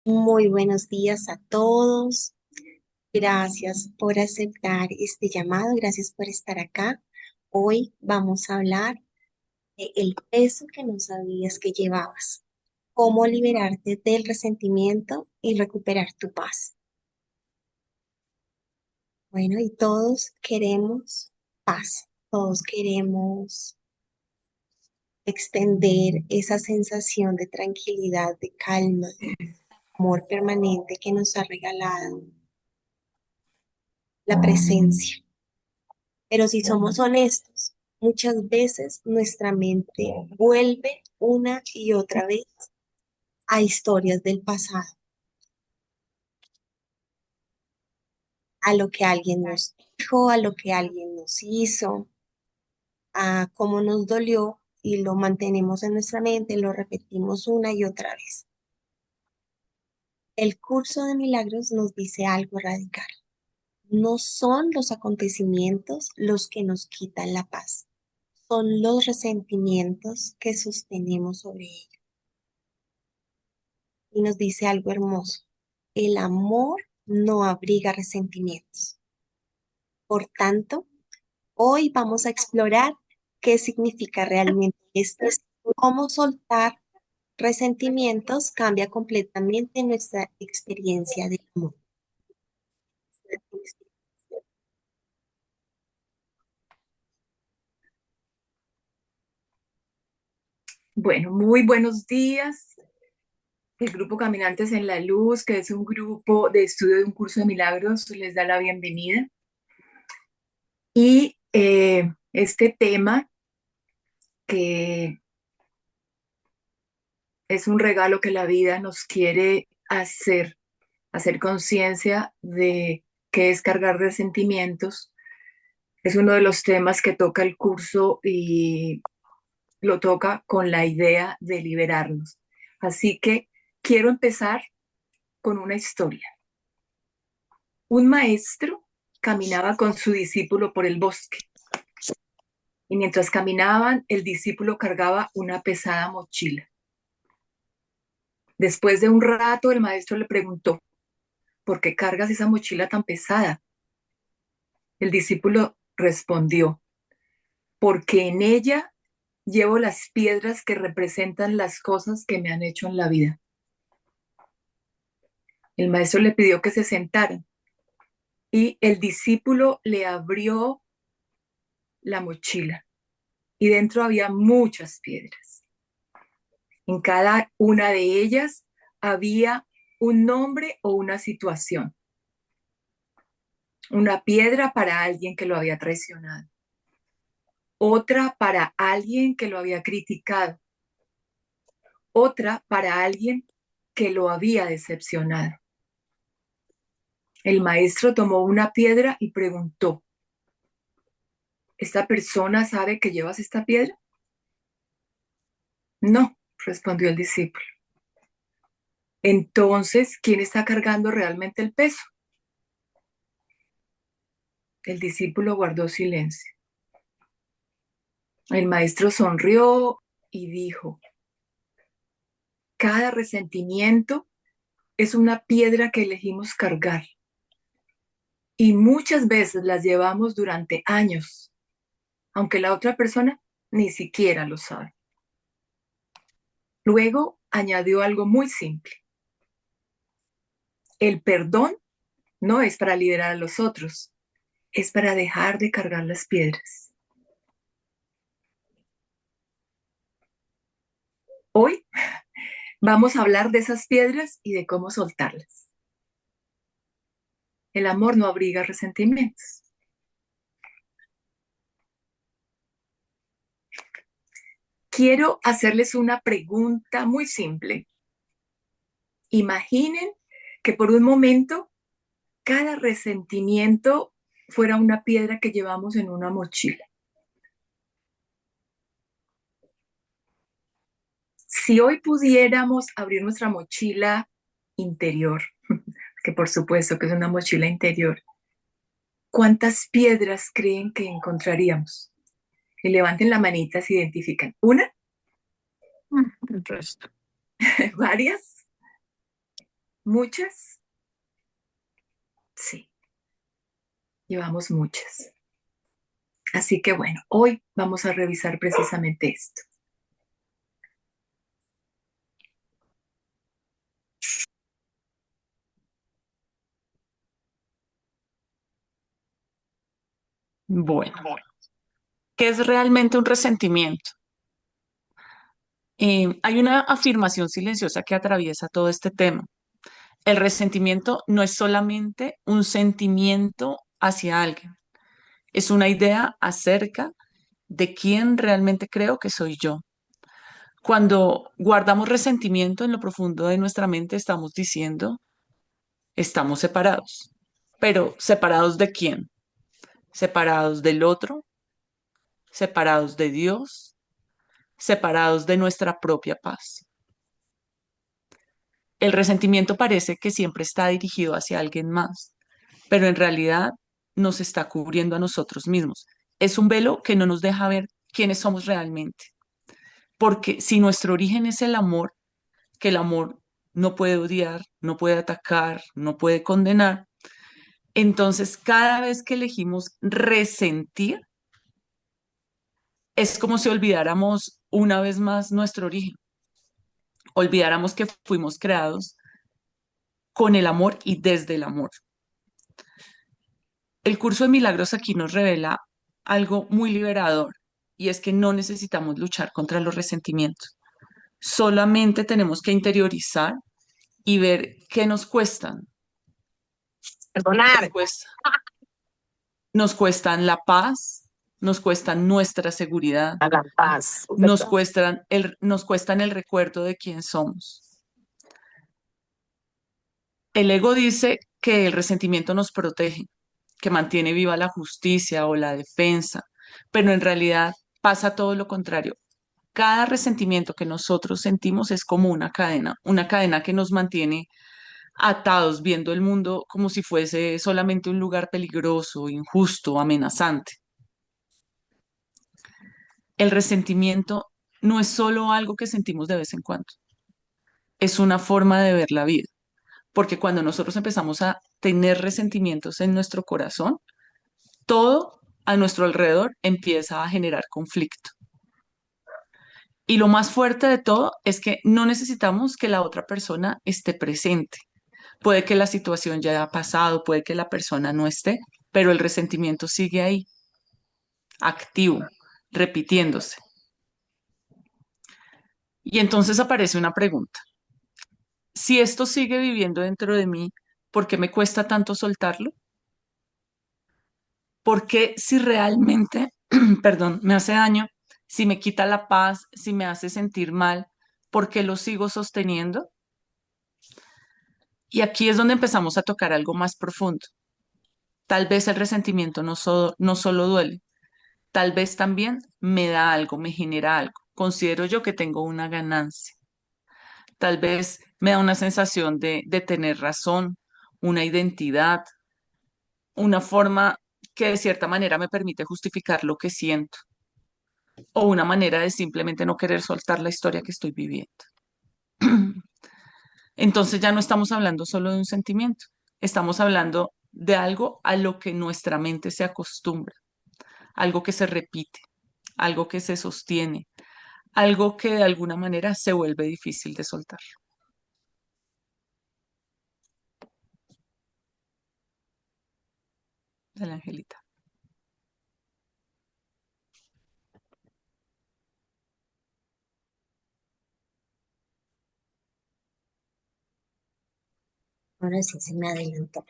Muy buenos días a todos. Gracias por aceptar este llamado. Gracias por estar acá. Hoy vamos a hablar de el peso que no sabías que llevabas. Cómo liberarte del resentimiento y recuperar tu paz. Bueno, y todos queremos paz. Todos queremos extender esa sensación de tranquilidad, de calma, amor permanente que nos ha regalado la presencia. Pero si somos honestos, muchas veces nuestra mente vuelve una y otra vez a historias del pasado, a lo que alguien nos dijo, a lo que alguien nos hizo, a cómo nos dolió y lo mantenemos en nuestra mente, lo repetimos una y otra vez. El curso de milagros nos dice algo radical. No son los acontecimientos los que nos quitan la paz, son los resentimientos que sostenemos sobre ellos. Y nos dice algo hermoso. El amor no abriga resentimientos. Por tanto, hoy vamos a explorar qué significa realmente esto, cómo soltar resentimientos cambia completamente nuestra experiencia de amor. Bueno, muy buenos días. El grupo Caminantes en la Luz, que es un grupo de estudio de un curso de milagros, les da la bienvenida. Y este tema, que es un regalo que la vida nos quiere hacer conciencia de qué es cargar de sentimientos, es uno de los temas que toca el curso y lo toca con la idea de liberarnos. Así que quiero empezar con una historia. Un maestro caminaba con su discípulo por el bosque y mientras caminaban, el discípulo cargaba una pesada mochila. Después de un rato, el maestro le preguntó, ¿por qué cargas esa mochila tan pesada? El discípulo respondió, porque en ella llevo las piedras que representan las cosas que me han hecho en la vida. El maestro le pidió que se sentaran y el discípulo le abrió la mochila y dentro había muchas piedras. En cada una de ellas había un nombre o una situación. Una piedra para alguien que lo había traicionado. Otra para alguien que lo había criticado. Otra para alguien que lo había decepcionado. El maestro tomó una piedra y preguntó, ¿esta persona sabe que llevas esta piedra? No, respondió el discípulo. Entonces, ¿quién está cargando realmente el peso? El discípulo guardó silencio. El maestro sonrió y dijo, cada resentimiento es una piedra que elegimos cargar y muchas veces las llevamos durante años, aunque la otra persona ni siquiera lo sabe. Luego añadió algo muy simple. El perdón no es para liberar a los otros, es para dejar de cargar las piedras. Hoy vamos a hablar de esas piedras y de cómo soltarlas. El amor no abriga resentimientos. Quiero hacerles una pregunta muy simple. Imaginen que por un momento cada resentimiento fuera una piedra que llevamos en una mochila. Si hoy pudiéramos abrir nuestra mochila interior, que por supuesto que es una mochila interior, ¿cuántas piedras creen que encontraríamos? Y levanten la manita si identifican. ¿Una? El resto. ¿Varias? ¿Muchas? Sí, llevamos muchas. Así que bueno, hoy vamos a revisar precisamente esto. Bueno, ¿qué es realmente un resentimiento? Hay una afirmación silenciosa que atraviesa todo este tema. El resentimiento no es solamente un sentimiento hacia alguien, es una idea acerca de quién realmente creo que soy yo. Cuando guardamos resentimiento en lo profundo de nuestra mente, estamos diciendo, estamos separados. Pero ¿separados de quién? ¿Separados del otro? ¿Separados de Dios? ¿Separados de nuestra propia paz? El resentimiento parece que siempre está dirigido hacia alguien más, pero en realidad nos está cubriendo a nosotros mismos. Es un velo que no nos deja ver quiénes somos realmente, porque si nuestro origen es el amor, que el amor no puede odiar, no puede atacar, no puede condenar, entonces cada vez que elegimos resentir, es como si olvidáramos una vez más nuestro origen, olvidáramos que fuimos creados con el amor y desde el amor. El curso de milagros aquí nos revela algo muy liberador y es que no necesitamos luchar contra los resentimientos. Solamente tenemos que interiorizar y ver qué nos cuestan. Nos Perdonar. cuesta- nos cuestan la paz, nos cuestan nuestra seguridad, A la paz. ¿Verdad? nos cuestan el recuerdo de quién somos. El ego dice que el resentimiento nos protege, que mantiene viva la justicia o la defensa, pero en realidad pasa todo lo contrario. Cada resentimiento que nosotros sentimos es como una cadena que nos mantiene atados, viendo el mundo como si fuese solamente un lugar peligroso, injusto, amenazante. El resentimiento no es solo algo que sentimos de vez en cuando, es una forma de ver la vida, porque cuando nosotros empezamos a tener resentimientos en nuestro corazón, todo a nuestro alrededor empieza a generar conflicto. Y lo más fuerte de todo es que no necesitamos que la otra persona esté presente. Puede que la situación ya haya pasado, puede que la persona no esté, pero el resentimiento sigue ahí, activo, repitiéndose. Y entonces aparece una pregunta. Si esto sigue viviendo dentro de mí, ¿por qué me cuesta tanto soltarlo? ¿Por qué si realmente, perdón, me hace daño, si me quita la paz, si me hace sentir mal, ¿por qué lo sigo sosteniendo? Y aquí es donde empezamos a tocar algo más profundo. Tal vez el resentimiento no solo duele, tal vez también me da algo, me genera algo. Considero yo que tengo una ganancia. Tal vez me da una sensación de tener razón, una identidad, una forma que de cierta manera me permite justificar lo que siento o una manera de simplemente no querer soltar la historia que estoy viviendo. Entonces ya no estamos hablando solo de un sentimiento, estamos hablando de algo a lo que nuestra mente se acostumbra, algo que se repite, algo que se sostiene, algo que de alguna manera se vuelve difícil de soltar. Dale, Angelita. Ahora sí se me adelantó.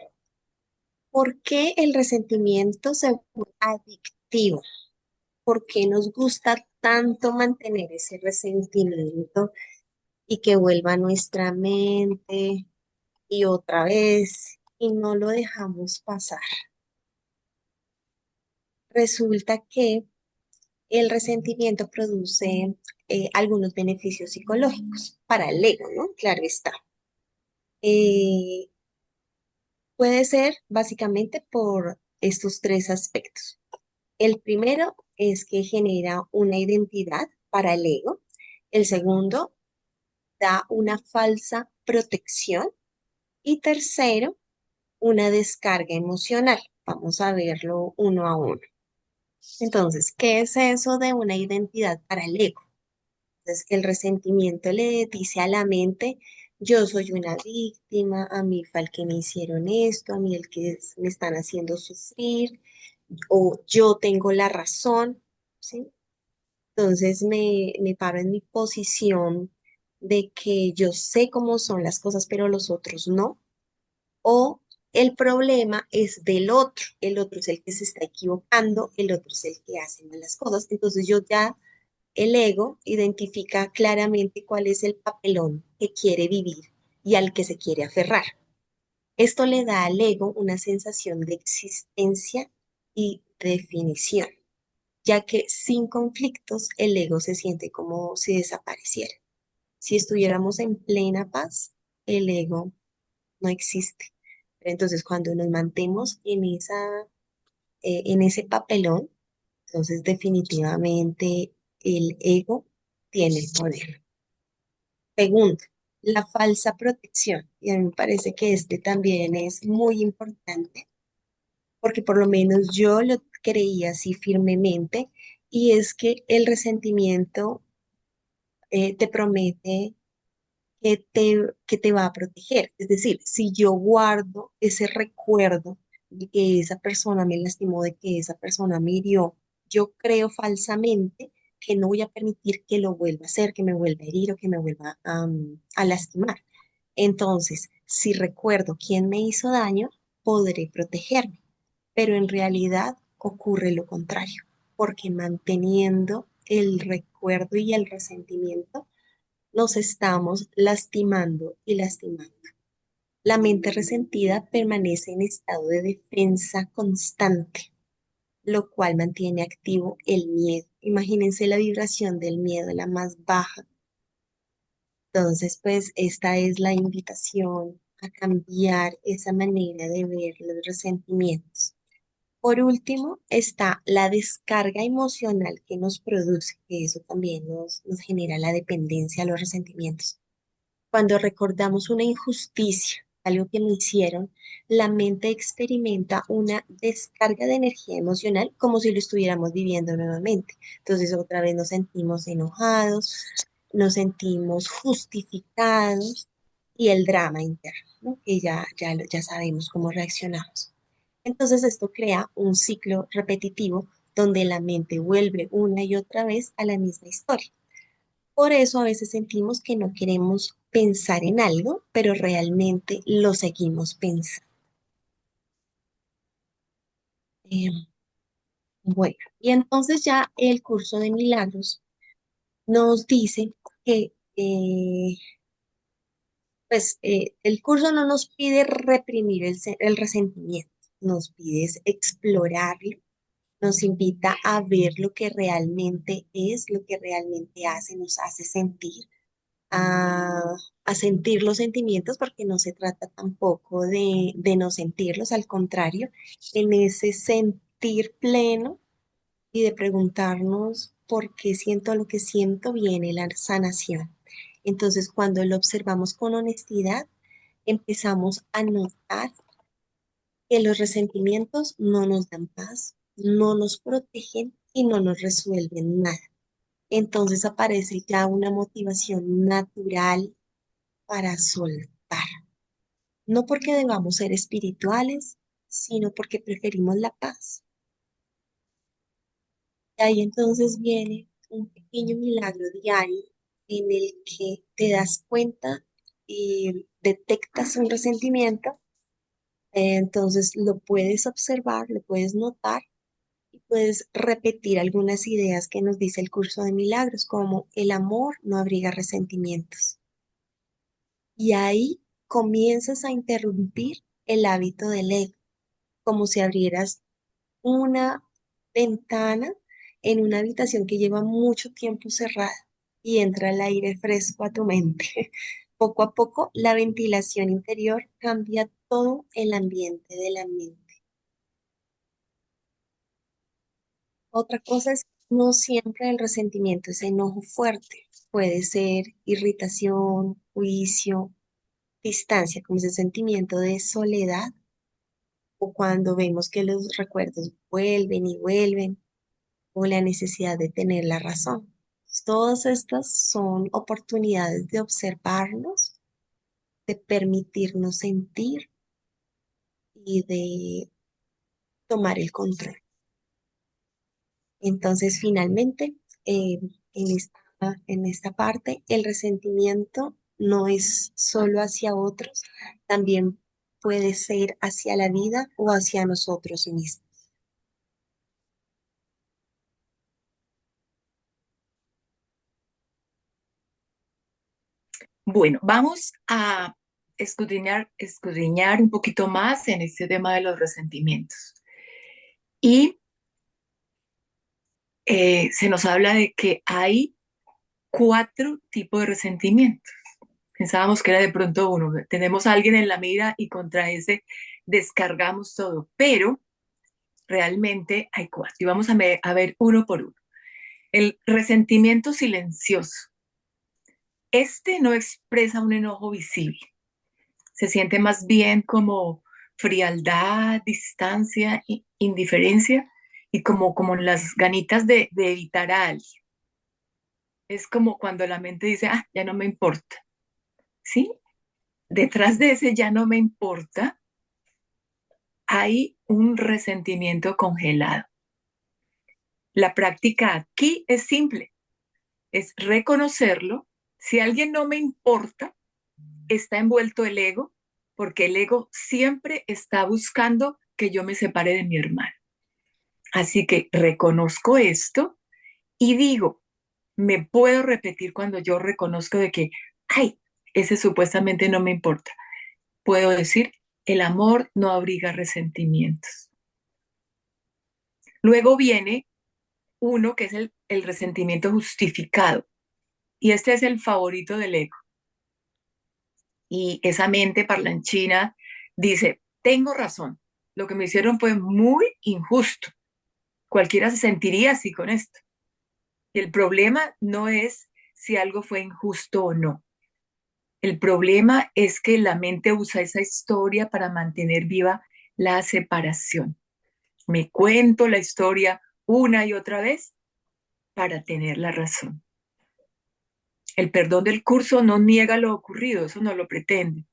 ¿Por qué el resentimiento se vuelve adictivo? ¿Por qué nos gusta tanto mantener ese resentimiento y que vuelva a nuestra mente y otra vez y no lo dejamos pasar? Resulta que el resentimiento produce algunos beneficios psicológicos para el ego, ¿no? Claro está. Eh, Puede ser básicamente por estos tres aspectos. El primero es que genera una identidad para el ego. El segundo da una falsa protección. Y tercero, una descarga emocional. Vamos a verlo uno a uno. Entonces, ¿qué es eso de una identidad para el ego? Entonces, el resentimiento le dice a la mente, yo soy una víctima, a mí fue el que me hicieron esto, a mí el que me están haciendo sufrir, o yo tengo la razón, ¿sí? Entonces me paro en mi posición de que yo sé cómo son las cosas, pero los otros no. O el problema es del otro, el otro es el que se está equivocando, el otro es el que hace malas cosas. Entonces yo ya, el ego identifica claramente cuál es el papelón que quiere vivir y al que se quiere aferrar. Esto le da al ego una sensación de existencia y definición, ya que sin conflictos el ego se siente como si desapareciera. Si estuviéramos en plena paz, el ego no existe. Entonces, cuando nos mantemos en ese papelón, entonces definitivamente el ego tiene el poder. Segundo, la falsa protección. Y a mí me parece que este también es muy importante, porque por lo menos yo lo creía así firmemente, y es que el resentimiento te promete que te va a proteger. Es decir, si yo guardo ese recuerdo de que esa persona me lastimó, de que esa persona me hirió, yo creo falsamente que no voy a permitir que lo vuelva a hacer, que me vuelva a herir o que me vuelva a lastimar. Entonces, si recuerdo quién me hizo daño, podré protegerme, pero en realidad ocurre lo contrario, porque manteniendo el recuerdo y el resentimiento, nos estamos lastimando y lastimando. La mente resentida permanece en estado de defensa constante, lo cual mantiene activo el miedo. Imagínense la vibración del miedo, la más baja. Entonces, pues esta es la invitación a cambiar esa manera de ver los resentimientos. Por último, está la descarga emocional que nos produce, que eso también nos genera la dependencia a los resentimientos. Cuando recordamos una injusticia, algo que me hicieron, la mente experimenta una descarga de energía emocional como si lo estuviéramos viviendo nuevamente. Entonces otra vez nos sentimos enojados, nos sentimos justificados y el drama interno, ¿no? Que ya sabemos cómo reaccionamos. Entonces esto crea un ciclo repetitivo donde la mente vuelve una y otra vez a la misma historia. Por eso a veces sentimos que no queremos pensar en algo, pero realmente lo seguimos pensando. Eh, bueno, y entonces ya el curso de milagros nos dice que el curso no nos pide reprimir el resentimiento, nos pide es explorarlo, nos invita a ver lo que realmente es, lo que realmente hace, nos hace sentir a, a sentir los sentimientos, porque no se trata tampoco de no sentirlos, al contrario, en ese sentir pleno y de preguntarnos por qué siento lo que siento, viene la sanación. Entonces, cuando lo observamos con honestidad, empezamos a notar que los resentimientos no nos dan paz, no nos protegen y no nos resuelven nada. Entonces aparece ya una motivación natural para soltar. No porque debamos ser espirituales, sino porque preferimos la paz. Y ahí entonces viene un pequeño milagro diario en el que te das cuenta y detectas un resentimiento, entonces lo puedes observar, lo puedes notar y puedes repetir algunas ideas que nos dice el curso de milagros, como el amor no abriga resentimientos. Y ahí comienzas a interrumpir el hábito del ego, como si abrieras una ventana en una habitación que lleva mucho tiempo cerrada y entra el aire fresco a tu mente. Poco a poco, la ventilación interior cambia todo el ambiente de la mente. Otra cosa es que no siempre el resentimiento es enojo fuerte. Puede ser irritación, juicio, distancia, como ese sentimiento de soledad, o cuando vemos que los recuerdos vuelven y vuelven, o la necesidad de tener la razón. Todas estas son oportunidades de observarnos, de permitirnos sentir y de tomar el control. Entonces, finalmente, eh, en esta parte, el resentimiento no es solo hacia otros, también puede ser hacia la vida o hacia nosotros mismos. Bueno, vamos a escudriñar un poquito más en este tema de los resentimientos. Y se nos habla de que hay 4 tipos de resentimientos. Pensábamos que era de pronto uno. Tenemos a alguien en la mira y contra ese descargamos todo, pero realmente hay 4. Y vamos a ver uno por uno. El resentimiento silencioso. Este no expresa un enojo visible. Se siente más bien como frialdad, distancia, indiferencia y como las ganitas de evitar a alguien. Es como cuando la mente dice, ah, ya no me importa, ¿sí? Detrás de ese ya no me importa, hay un resentimiento congelado. La práctica aquí es simple, es reconocerlo. Si alguien no me importa, está envuelto el ego, porque el ego siempre está buscando que yo me separe de mi hermano. Así que reconozco esto y digo, me puedo repetir cuando yo reconozco de que, ay, ese supuestamente no me importa. Puedo decir, el amor no abriga resentimientos. Luego viene uno que es el resentimiento justificado. Y este es el favorito del ego. Y esa mente parlanchina dice, tengo razón, lo que me hicieron fue muy injusto. Cualquiera se sentiría así con esto. Y el problema no es si algo fue injusto o no. El problema es que la mente usa esa historia para mantener viva la separación. Me cuento la historia una y otra vez para tener la razón. El perdón del curso no niega lo ocurrido, eso no lo pretende.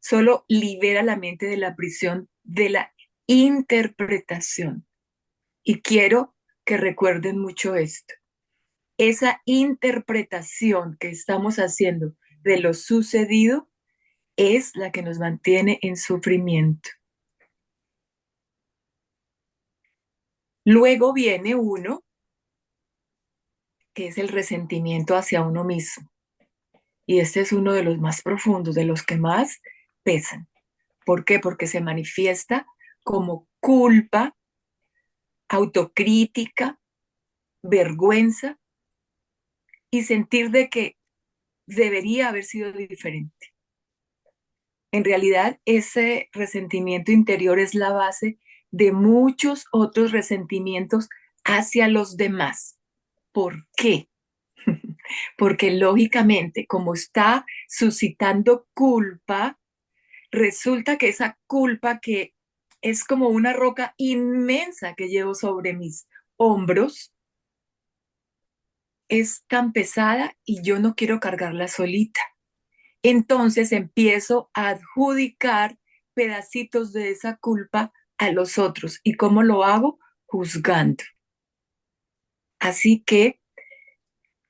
Solo libera la mente de la prisión de la interpretación. Y quiero que recuerden mucho esto. Esa interpretación que estamos haciendo de lo sucedido es la que nos mantiene en sufrimiento. Luego viene uno que es el resentimiento hacia uno mismo. Y este es uno de los más profundos, de los que más pesan. ¿Por qué? Porque se manifiesta como culpa, autocrítica, vergüenza y sentir de que debería haber sido diferente. En realidad, ese resentimiento interior es la base de muchos otros resentimientos hacia los demás. ¿Por qué? Porque lógicamente, como está suscitando culpa, resulta que esa culpa que es como una roca inmensa que llevo sobre mis hombros, es tan pesada y yo no quiero cargarla solita. Entonces empiezo a adjudicar pedacitos de esa culpa a los otros. ¿Y cómo lo hago? Juzgando. Así que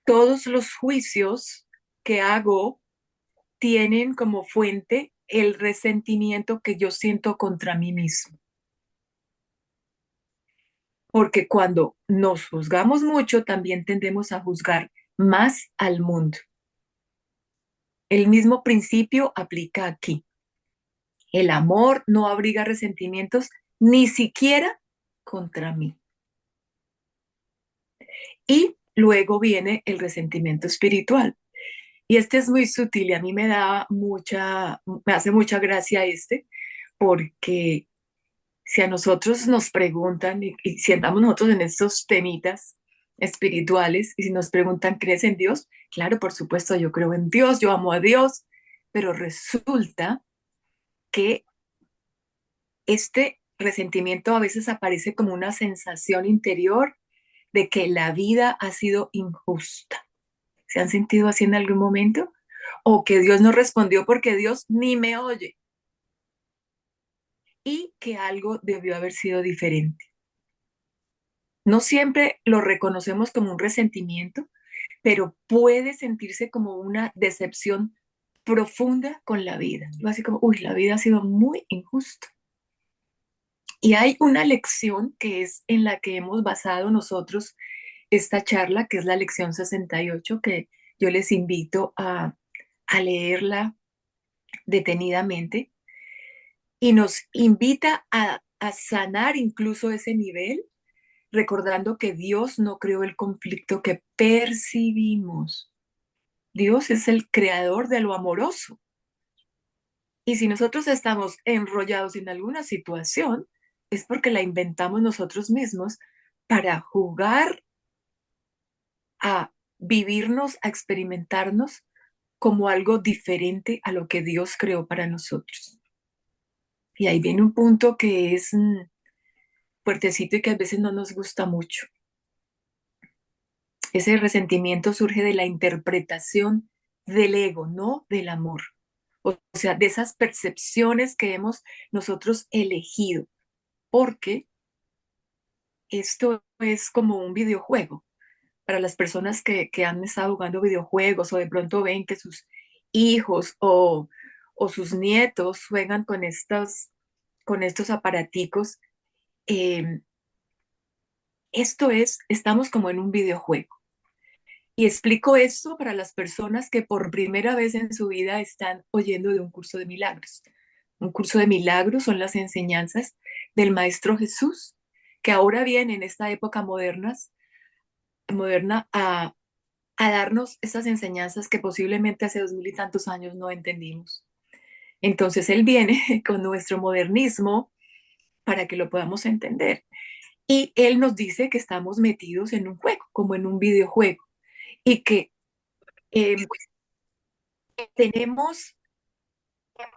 todos los juicios que hago tienen como fuente el resentimiento que yo siento contra mí mismo. Porque cuando nos juzgamos mucho, también tendemos a juzgar más al mundo. El mismo principio aplica aquí. El amor no abriga resentimientos ni siquiera contra mí. Y luego viene el resentimiento espiritual. Y este es muy sutil y a mí me hace mucha gracia porque si a nosotros nos preguntan y si andamos nosotros en estos temitas espirituales y si nos preguntan, ¿crees en Dios? Claro, por supuesto, yo creo en Dios, yo amo a Dios, pero resulta que este resentimiento a veces aparece como una sensación interior de que la vida ha sido injusta. ¿Se han sentido así en algún momento? O que Dios no respondió porque Dios ni me oye y que algo debió haber sido diferente. No siempre lo reconocemos como un resentimiento, pero puede sentirse como una decepción profunda con la vida. Así como, uy, la vida ha sido muy injusta. Y hay una lección que es en la que hemos basado nosotros esta charla, que es la lección 68, que yo les invito a leerla detenidamente y nos invita a sanar incluso ese nivel, recordando que Dios no creó el conflicto que percibimos. Dios es el creador de lo amoroso. Y si nosotros estamos enrollados en alguna situación, es porque la inventamos nosotros mismos para jugar a vivirnos, a experimentarnos como algo diferente a lo que Dios creó para nosotros. Y ahí viene un punto que es fuertecito y que a veces no nos gusta mucho. Ese resentimiento surge de la interpretación del ego, no del amor. O sea, de esas percepciones que hemos nosotros elegido, porque esto es como un videojuego. Para las personas que han estado jugando videojuegos o de pronto ven que sus hijos o sus nietos juegan con estos aparaticos, eh, estamos como en un videojuego. Y explico esto para las personas que por primera vez en su vida están oyendo de un curso de milagros. Un curso de milagros son las enseñanzas del Maestro Jesús, que ahora viene en esta época moderna a darnos esas enseñanzas que posiblemente hace 2000 y tantos años no entendimos. Entonces Él viene con nuestro modernismo para que lo podamos entender. Y Él nos dice que estamos metidos en un juego, como en un videojuego, y que eh, tenemos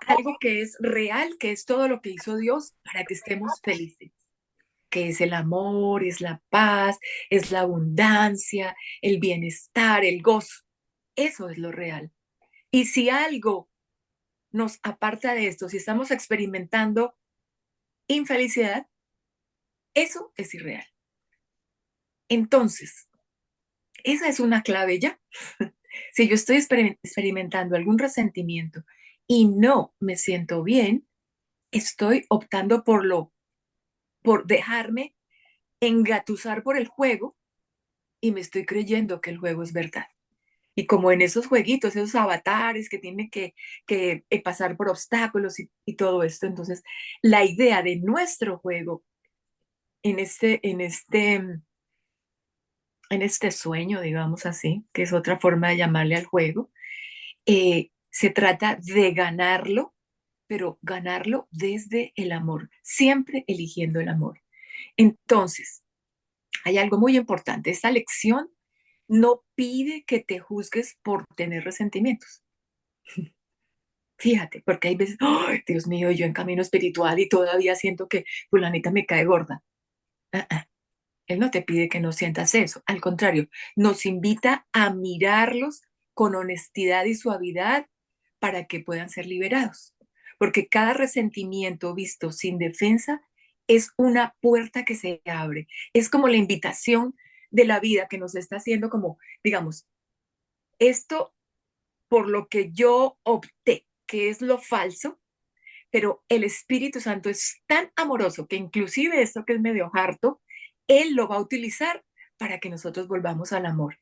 algo que es real, que es todo lo que hizo Dios para que estemos felices, que es el amor, es la paz, es la abundancia, el bienestar, el gozo. Eso es lo real. Y si algo nos aparta de esto, si estamos experimentando infelicidad, eso es irreal. Entonces, esa es una clave ya. Si yo estoy experimentando algún resentimiento y no me siento bien, estoy optando por dejarme engatusar por el juego y me estoy creyendo que el juego es verdad. Y como en esos jueguitos, esos avatares que tienen que pasar por obstáculos y todo esto, entonces la idea de nuestro juego en este sueño, digamos así, que es otra forma de llamarle al juego, se trata de ganarlo, pero ganarlo desde el amor, siempre eligiendo el amor. Entonces, hay algo muy importante. Esta lección no pide que te juzgues por tener resentimientos. Fíjate, porque hay veces, ¡ay, Dios mío, yo en camino espiritual y todavía siento que fulanita me cae gorda! Ah, ah. Él no te pide que no sientas eso. Al contrario, nos invita a mirarlos con honestidad y suavidad para que puedan ser liberados. Porque cada resentimiento visto sin defensa es una puerta que se abre. Es como la invitación de la vida que nos está haciendo como, digamos, esto por lo que yo opté, que es lo falso, pero el Espíritu Santo es tan amoroso que inclusive esto que es medio harto, Él lo va a utilizar para que nosotros volvamos al amor.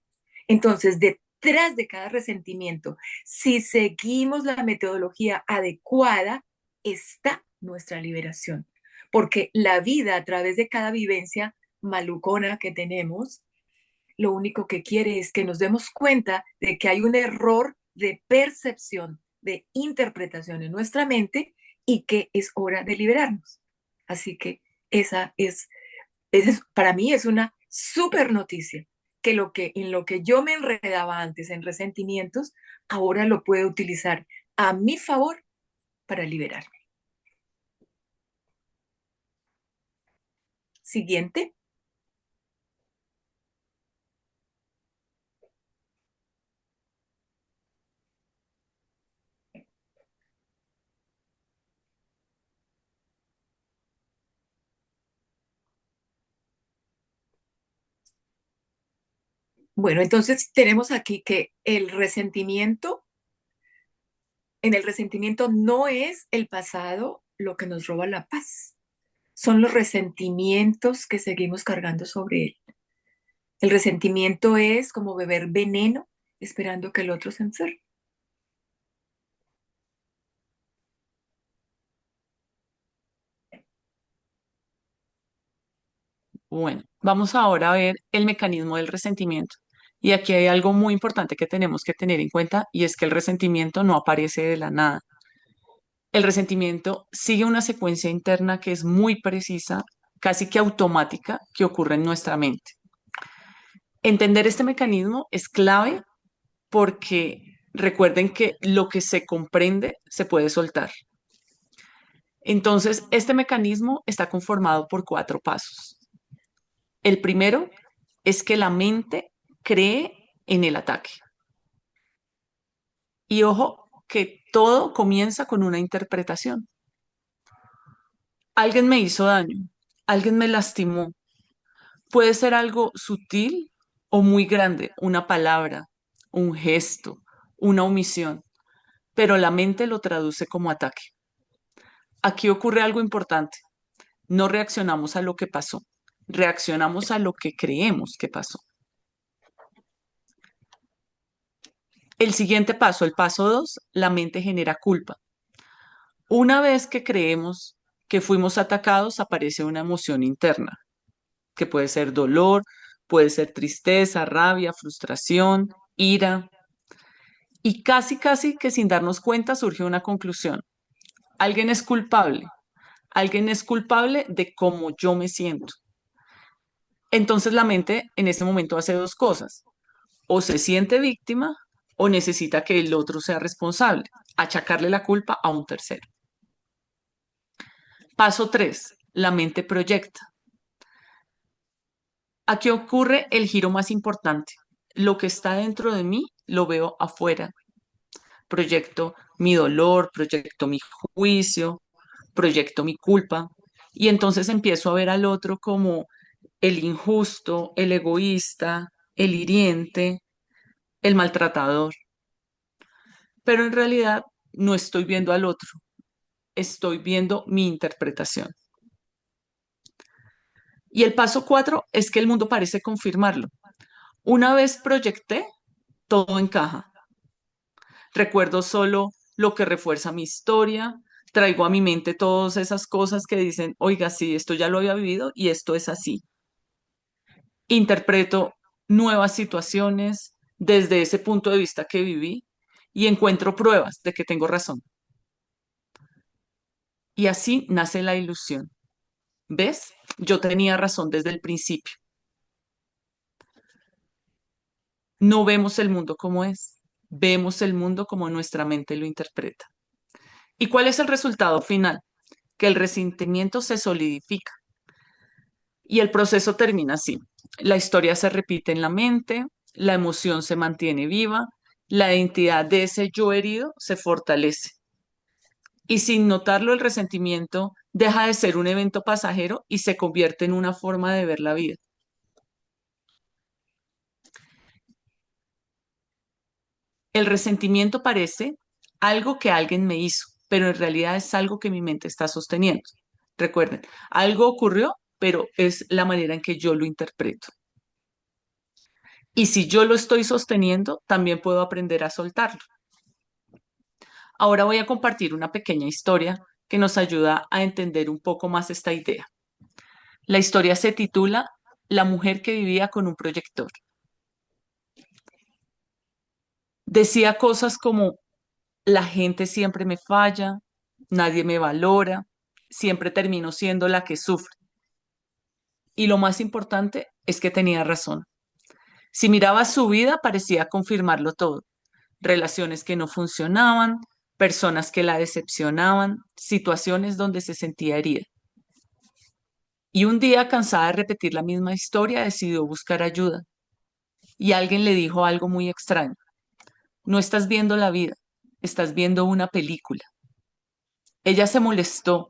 Entonces, detrás de cada resentimiento, si seguimos la metodología adecuada, está nuestra liberación. Porque la vida a través de cada vivencia malucona que tenemos, lo único que quiere es que nos demos cuenta de que hay un error de percepción, de interpretación en nuestra mente y que es hora de liberarnos. Así que para mí es una súper noticia, que en lo que yo me enredaba antes en resentimientos, ahora lo puedo utilizar a mi favor para liberarme. Siguiente. Bueno, entonces tenemos aquí que en el resentimiento no es el pasado lo que nos roba la paz, son los resentimientos que seguimos cargando sobre él. El resentimiento es como beber veneno esperando que el otro se enferme. Bueno, vamos ahora a ver el mecanismo del resentimiento. Y aquí hay algo muy importante que tenemos que tener en cuenta y es que el resentimiento no aparece de la nada. El resentimiento sigue una secuencia interna que es muy precisa, casi que automática, que ocurre en nuestra mente. Entender este mecanismo es clave porque recuerden que lo que se comprende se puede soltar. Entonces, este mecanismo está conformado por 4 pasos. El primero es que la mente cree en el ataque. Y ojo, que todo comienza con una interpretación. Alguien me hizo daño, alguien me lastimó. Puede ser algo sutil o muy grande, una palabra, un gesto, una omisión, pero la mente lo traduce como ataque. Aquí ocurre algo importante. No reaccionamos a lo que pasó, reaccionamos a lo que creemos que pasó. El siguiente paso, el paso 2, la mente genera culpa. Una vez que creemos que fuimos atacados, aparece una emoción interna, que puede ser dolor, puede ser tristeza, rabia, frustración, ira. Y casi que sin darnos cuenta surge una conclusión. Alguien es culpable. Alguien es culpable de cómo yo me siento. Entonces la mente en ese momento hace 2 cosas. O se siente víctima o necesita que el otro sea responsable, achacarle la culpa a un tercero. Paso 3, la mente proyecta. Aquí ocurre el giro más importante. Lo que está dentro de mí lo veo afuera. Proyecto mi dolor, proyecto mi juicio, proyecto mi culpa y entonces empiezo a ver al otro como el injusto, el egoísta, el hiriente, el maltratador. Pero en realidad no estoy viendo al otro, estoy viendo mi interpretación. Y el paso 4 es que el mundo parece confirmarlo. Una vez proyecté, todo encaja. Recuerdo solo lo que refuerza mi historia, traigo a mi mente todas esas cosas que dicen, oiga, sí, esto ya lo había vivido y esto es así. Interpreto nuevas situaciones desde ese punto de vista que viví y encuentro pruebas de que tengo razón. Y así nace la ilusión. ¿Ves? Yo tenía razón desde el principio. No vemos el mundo como es, vemos el mundo como nuestra mente lo interpreta. ¿Y cuál es el resultado final? Que el resentimiento se solidifica y el proceso termina así. La historia se repite en la mente, la emoción se mantiene viva, la identidad de ese yo herido se fortalece. Y sin notarlo, el resentimiento deja de ser un evento pasajero y se convierte en una forma de ver la vida. El resentimiento parece algo que alguien me hizo, pero en realidad es algo que mi mente está sosteniendo. Recuerden, algo ocurrió, pero es la manera en que yo lo interpreto. Y si yo lo estoy sosteniendo, también puedo aprender a soltarlo. Ahora voy a compartir una pequeña historia que nos ayuda a entender un poco más esta idea. La historia se titula La mujer que vivía con un proyector. Decía cosas como, la gente siempre me falla, nadie me valora, siempre termino siendo la que sufre. Y lo más importante es que tenía razón. Si miraba su vida, parecía confirmarlo todo. Relaciones que no funcionaban, personas que la decepcionaban, situaciones donde se sentía herida. Y un día, cansada de repetir la misma historia, decidió buscar ayuda. Y alguien le dijo algo muy extraño. No estás viendo la vida, estás viendo una película. Ella se molestó.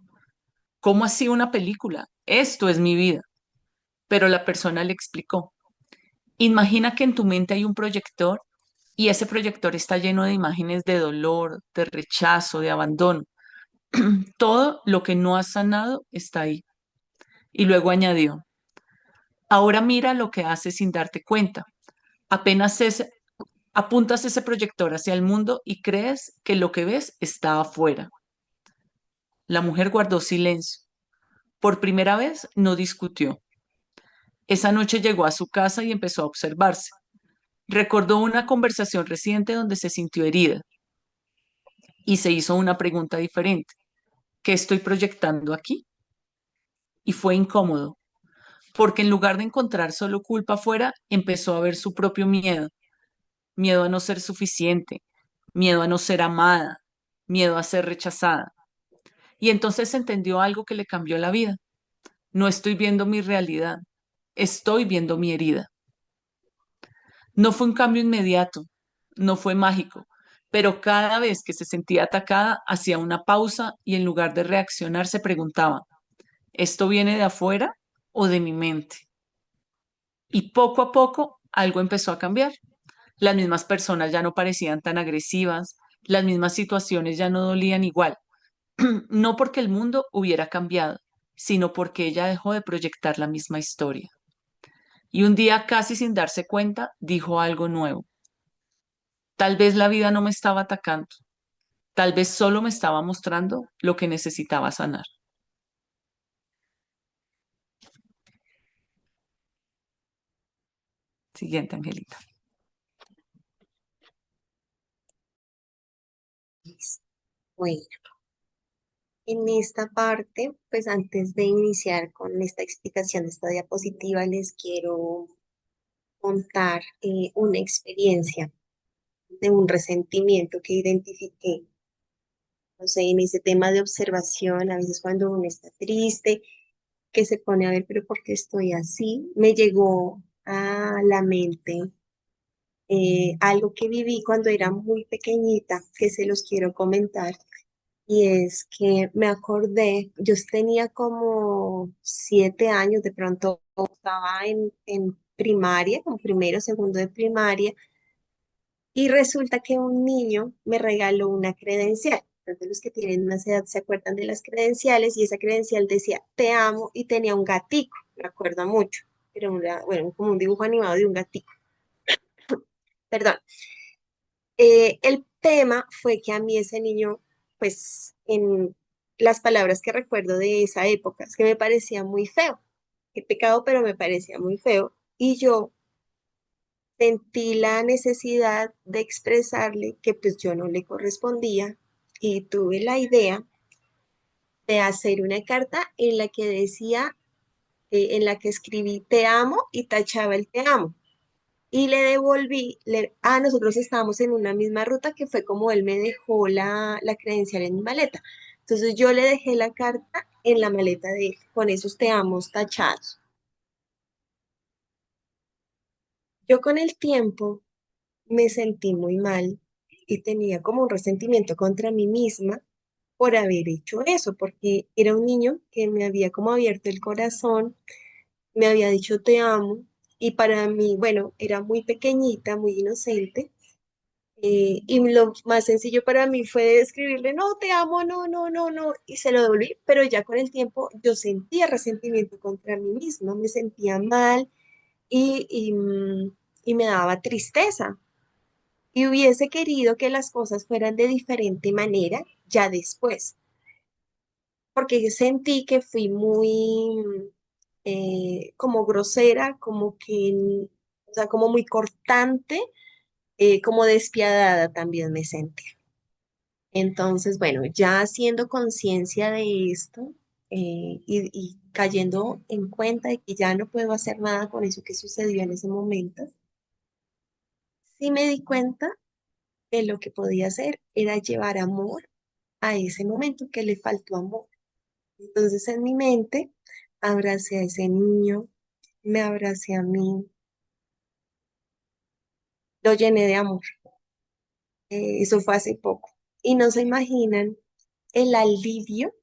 ¿Cómo así una película? Esto es mi vida. Pero la persona le explicó. Imagina que en tu mente hay un proyector y ese proyector está lleno de imágenes de dolor, de rechazo, de abandono. Todo lo que no has sanado está ahí. Y luego añadió, ahora mira lo que haces sin darte cuenta. Apenas apuntas ese proyector hacia el mundo y crees que lo que ves está afuera. La mujer guardó silencio. Por primera vez no discutió. Esa noche llegó a su casa y empezó a observarse. Recordó una conversación reciente donde se sintió herida y se hizo una pregunta diferente. ¿Qué estoy proyectando aquí? Y fue incómodo, porque en lugar de encontrar solo culpa afuera, empezó a ver su propio miedo. Miedo a no ser suficiente, miedo a no ser amada, miedo a ser rechazada. Y entonces entendió algo que le cambió la vida. No estoy viendo mi realidad, estoy viendo mi herida. No fue un cambio inmediato, no fue mágico, pero cada vez que se sentía atacada, hacía una pausa y en lugar de reaccionar se preguntaba, ¿esto viene de afuera o de mi mente? Y poco a poco algo empezó a cambiar. Las mismas personas ya no parecían tan agresivas, las mismas situaciones ya no dolían igual, no porque el mundo hubiera cambiado, sino porque ella dejó de proyectar la misma historia. Y un día, casi sin darse cuenta, dijo algo nuevo. Tal vez la vida no me estaba atacando, tal vez solo me estaba mostrando lo que necesitaba sanar. Siguiente, Angelita. Bueno, en esta parte, pues antes de iniciar con esta explicación de esta diapositiva, les quiero contar una experiencia de un resentimiento que identifiqué. No sé, en ese tema de observación, a veces cuando uno está triste, que se pone a ver, pero ¿por qué estoy así? Me llegó a la mente algo que viví cuando era muy pequeñita, que se los quiero comentar. Y es que me acordé, yo tenía como 7 años, de pronto estaba en primaria, como primero, segundo de primaria, y resulta que un niño me regaló una credencial. Entonces los que tienen más edad se acuerdan de las credenciales y esa credencial decía te amo y tenía un gatico, me acuerdo mucho. Era bueno, como un dibujo animado de un gatico. Perdón. El tema fue que a mí ese niño, pues en las palabras que recuerdo de esa época, es que me parecía muy feo. Qué pecado, pero me parecía muy feo. Y yo sentí la necesidad de expresarle que pues yo no le correspondía y tuve la idea de hacer una carta en la que decía, en la que escribí te amo y tachaba el te amo. Y le devolví, nosotros estábamos en una misma ruta que fue como él me dejó la credencial en mi maleta. Entonces yo le dejé la carta en la maleta de él, con esos te amos tachados. Yo con el tiempo me sentí muy mal y tenía como un resentimiento contra mí misma por haber hecho eso, porque era un niño que me había como abierto el corazón, me había dicho te amo y para mí, bueno, era muy pequeñita, muy inocente. Y lo más sencillo para mí fue escribirle, no, te amo, no, no, no, no, y se lo devolví, pero ya con el tiempo yo sentía resentimiento contra mí misma, me sentía mal y me daba tristeza. Y hubiese querido que las cosas fueran de diferente manera ya después, porque yo sentí que fui muy como grosera, como que, o sea, como muy cortante, como despiadada también me sentí. Entonces, bueno, ya haciendo conciencia de esto y cayendo en cuenta de que ya no puedo hacer nada con eso que sucedió en ese momento, sí me di cuenta que lo que podía hacer era llevar amor a ese momento que le faltó amor. Entonces en mi mente abracé a ese niño, me abracé a mí, lo llené de amor. Eso fue hace poco. Y no se imaginan el alivio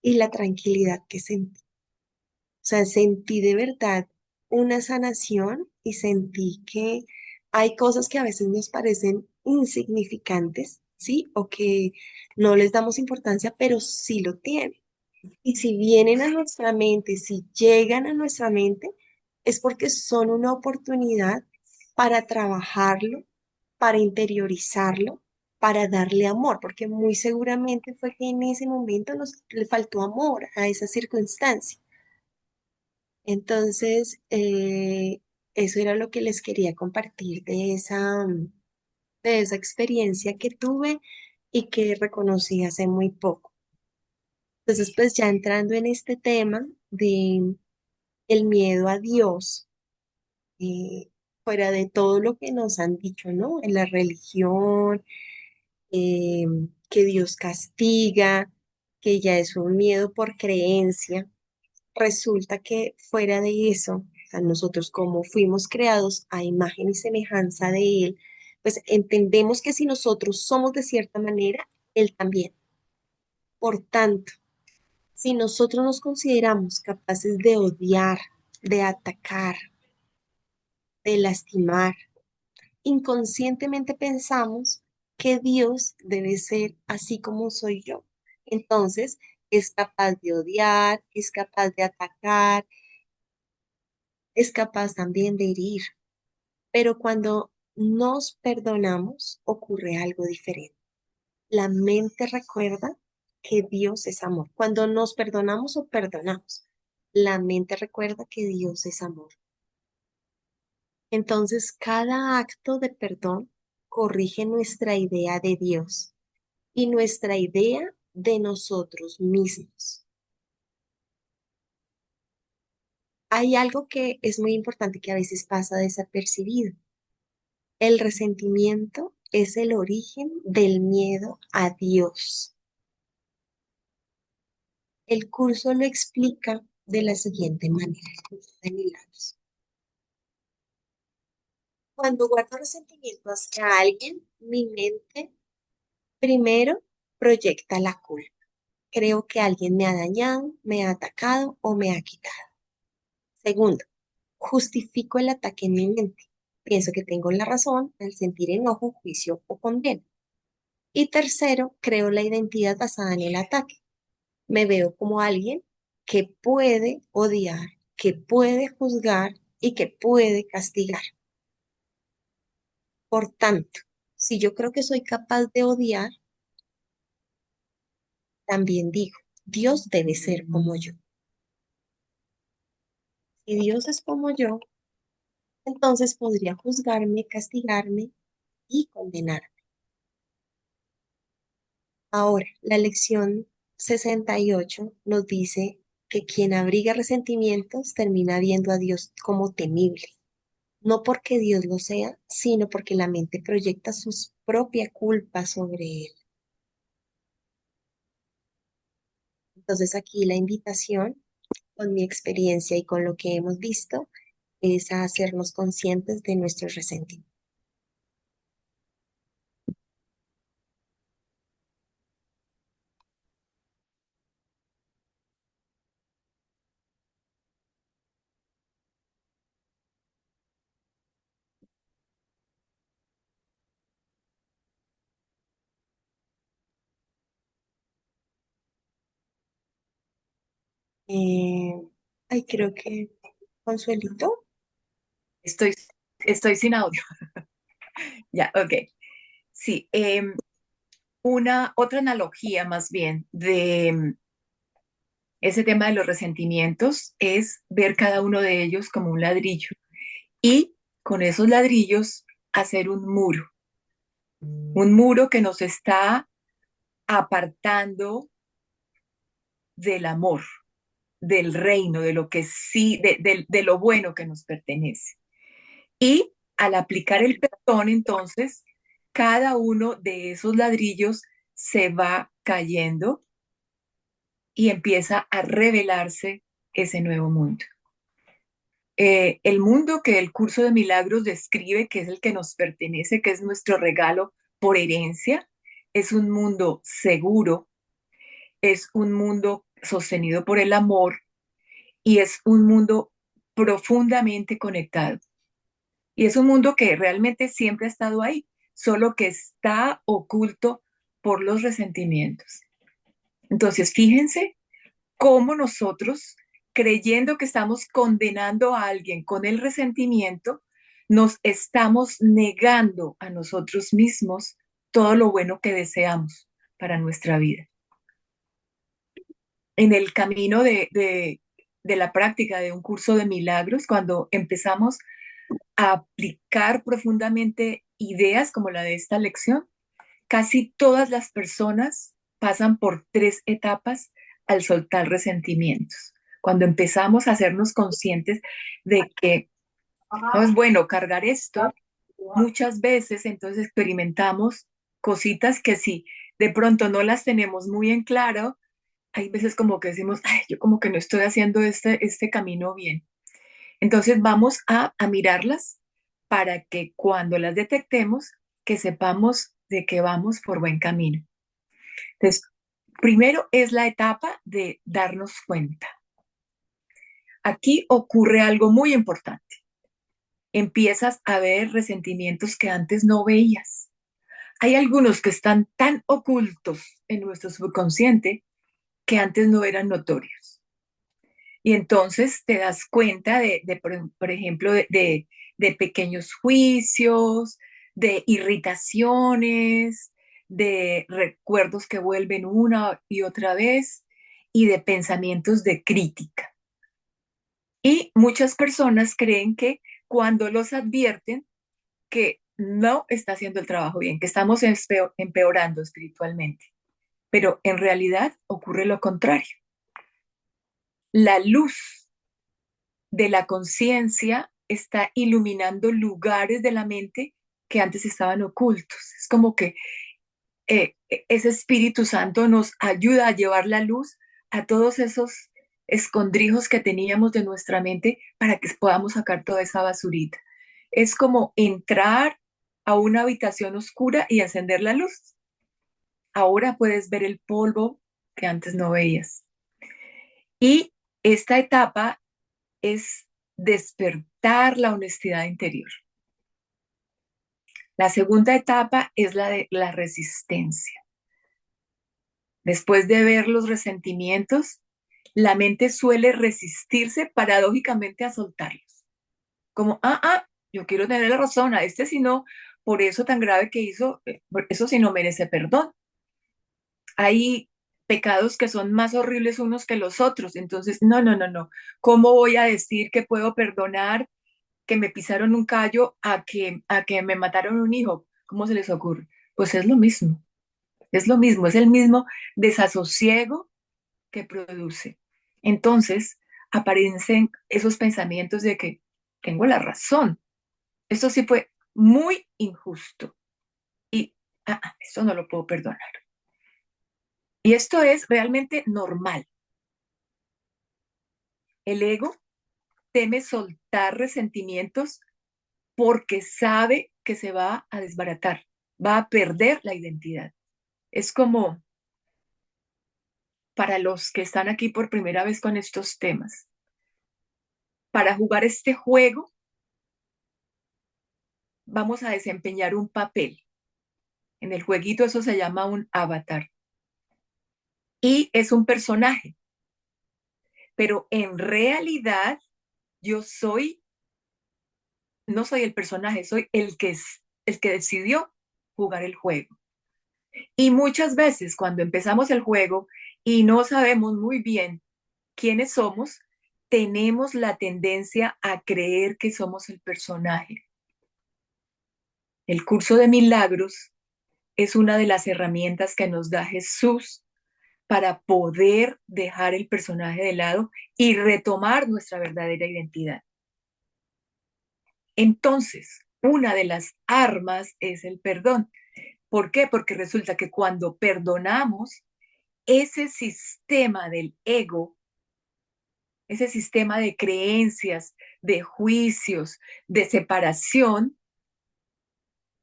y la tranquilidad que sentí. O sea, sentí de verdad una sanación y sentí que hay cosas que a veces nos parecen insignificantes, ¿sí? O que no les damos importancia, pero sí lo tienen. Y si vienen a nuestra mente, si llegan a nuestra mente, es porque son una oportunidad para trabajarlo, para interiorizarlo, para darle amor, porque muy seguramente fue que en ese momento nos le faltó amor a esa circunstancia. Entonces, eso era lo que les quería compartir de esa experiencia que tuve y que reconocí hace muy poco. Entonces, pues ya entrando en este tema de el miedo a Dios, eh, fuera de todo lo que nos han dicho, ¿no? En la religión, eh, que Dios castiga, que ya es un miedo por creencia. Resulta que fuera de eso, a nosotros como fuimos creados a imagen y semejanza de Él, pues entendemos que si nosotros somos de cierta manera, Él también. Por tanto, si nosotros nos consideramos capaces de odiar, de atacar, de lastimar, inconscientemente pensamos que Dios debe ser así como soy yo. Entonces, es capaz de odiar, es capaz de atacar, es capaz también de herir. Pero cuando nos perdonamos, ocurre algo diferente. La mente recuerda que Dios es amor. Cuando nos perdonamos o perdonamos, la mente recuerda que Dios es amor. Entonces, cada acto de perdón corrige nuestra idea de Dios y nuestra idea de nosotros mismos. Hay algo que es muy importante que a veces pasa desapercibido. El resentimiento es el origen del miedo a Dios. El curso lo explica de la siguiente manera, el curso de milagros. Cuando guardo resentimiento hacia alguien, mi mente primero proyecta la culpa. Creo que alguien me ha dañado, me ha atacado o me ha quitado. Segundo, justifico el ataque en mi mente. Pienso que tengo la razón al sentir enojo, juicio o condena. Y tercero, creo la identidad basada en el ataque. Me veo como alguien que puede odiar, que puede juzgar y que puede castigar. Por tanto, si yo creo que soy capaz de odiar, también digo, Dios debe ser como yo. Si Dios es como yo, entonces podría juzgarme, castigarme y condenarme. Ahora, la lección 68 nos dice que quien abriga resentimientos termina viendo a Dios como temible. No porque Dios lo sea, sino porque la mente proyecta su propia culpa sobre él. Entonces aquí la invitación, con mi experiencia y con lo que hemos visto, es a hacernos conscientes de nuestro resentimiento. Eh, ay, creo que Consuelito. Estoy, estoy sin audio. Ya, ok. Sí, otra analogía más bien de ese tema de los resentimientos es ver cada uno de ellos como un ladrillo y con esos ladrillos hacer un muro que nos está apartando del amor, del reino, de lo que sí, de lo bueno que nos pertenece. Y al aplicar el perdón, entonces, cada uno de esos ladrillos se va cayendo y empieza a revelarse ese nuevo mundo. El mundo que el curso de milagros describe, que es el que nos pertenece, que es nuestro regalo por herencia, es un mundo seguro, es un mundo sostenido por el amor y es un mundo profundamente conectado. Y es un mundo que realmente siempre ha estado ahí, solo que está oculto por los resentimientos. Entonces, fíjense cómo nosotros, creyendo que estamos condenando a alguien con el resentimiento, nos estamos negando a nosotros mismos todo lo bueno que deseamos para nuestra vida. En el camino de la práctica de un curso de milagros, cuando empezamos a aplicar profundamente ideas como la de esta lección, casi todas las personas pasan por 3 etapas al soltar resentimientos. Cuando empezamos a hacernos conscientes de que no es bueno cargar esto, muchas veces entonces experimentamos cositas que si de pronto no las tenemos muy en claro, hay veces como que decimos, ay, yo como que no estoy haciendo este camino bien. Entonces vamos a mirarlas para que cuando las detectemos, que sepamos de que vamos por buen camino. Entonces, primero es la etapa de darnos cuenta. Aquí ocurre algo muy importante. Empiezas a ver resentimientos que antes no veías. Hay algunos que están tan ocultos en nuestro subconsciente que antes no eran notorios. Y entonces te das cuenta por ejemplo, de pequeños juicios, de irritaciones, de recuerdos que vuelven una y otra vez y de pensamientos de crítica. Y muchas personas creen que cuando los advierten que no está haciendo el trabajo bien, que estamos empeorando espiritualmente, pero en realidad ocurre lo contrario. La luz de la conciencia está iluminando lugares de la mente que antes estaban ocultos. Es como que ese Espíritu Santo nos ayuda a llevar la luz a todos esos escondrijos que teníamos de nuestra mente para que podamos sacar toda esa basurita. Es como entrar a una habitación oscura y encender la luz. Ahora puedes ver el polvo que antes no veías. Y esta etapa es despertar la honestidad interior. La segunda etapa es la de la resistencia. Después de ver los resentimientos, la mente suele resistirse paradójicamente a soltarlos. Como, yo quiero tener la razón, a este si no, por eso tan grave que hizo, por eso si no merece perdón. Hay pecados que son más horribles unos que los otros, entonces, no. ¿Cómo voy a decir que puedo perdonar que me pisaron un callo a que me mataron un hijo? ¿Cómo se les ocurre? Pues es lo mismo, es el mismo desasosiego que produce. Entonces, aparecen esos pensamientos de que tengo la razón. Esto sí fue muy injusto y esto no lo puedo perdonar. Y esto es realmente normal. El ego teme soltar resentimientos porque sabe que se va a desbaratar, va a perder la identidad. Es como para los que están aquí por primera vez con estos temas. Para jugar este juego vamos a desempeñar un papel. En el jueguito eso se llama un avatar. Y es un personaje. Pero en realidad yo no soy el personaje, soy el que decidió jugar el juego. Y muchas veces cuando empezamos el juego y no sabemos muy bien quiénes somos, tenemos la tendencia a creer que somos el personaje. El curso de milagros es una de las herramientas que nos da Jesús para poder dejar el personaje de lado y retomar nuestra verdadera identidad. Entonces, una de las armas es el perdón. ¿Por qué? Porque resulta que cuando perdonamos, ese sistema del ego, ese sistema de creencias, de juicios, de separación,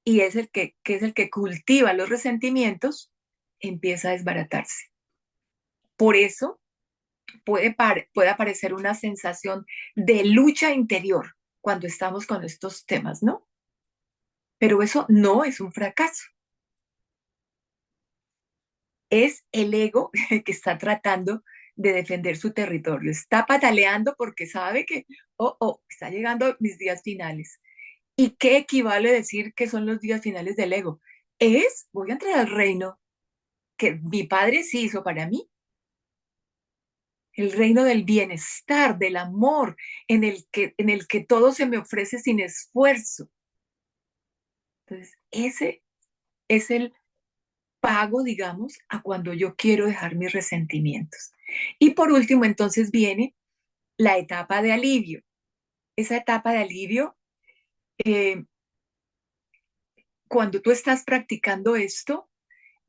y es el que es el que cultiva los resentimientos, empieza a desbaratarse. Por eso puede aparecer una sensación de lucha interior cuando estamos con estos temas, ¿no? Pero eso no es un fracaso. Es el ego que está tratando de defender su territorio. Está pataleando porque sabe que, está llegando mis días finales. ¿Y qué equivale a decir que son los días finales del ego? Voy a entrar al reino que mi padre sí hizo para mí, el reino del bienestar, del amor, en el que todo se me ofrece sin esfuerzo. Entonces, ese es el pago, digamos, a cuando yo quiero dejar mis resentimientos. Y por último, entonces viene la etapa de alivio. Esa etapa de alivio, eh, cuando tú estás practicando esto,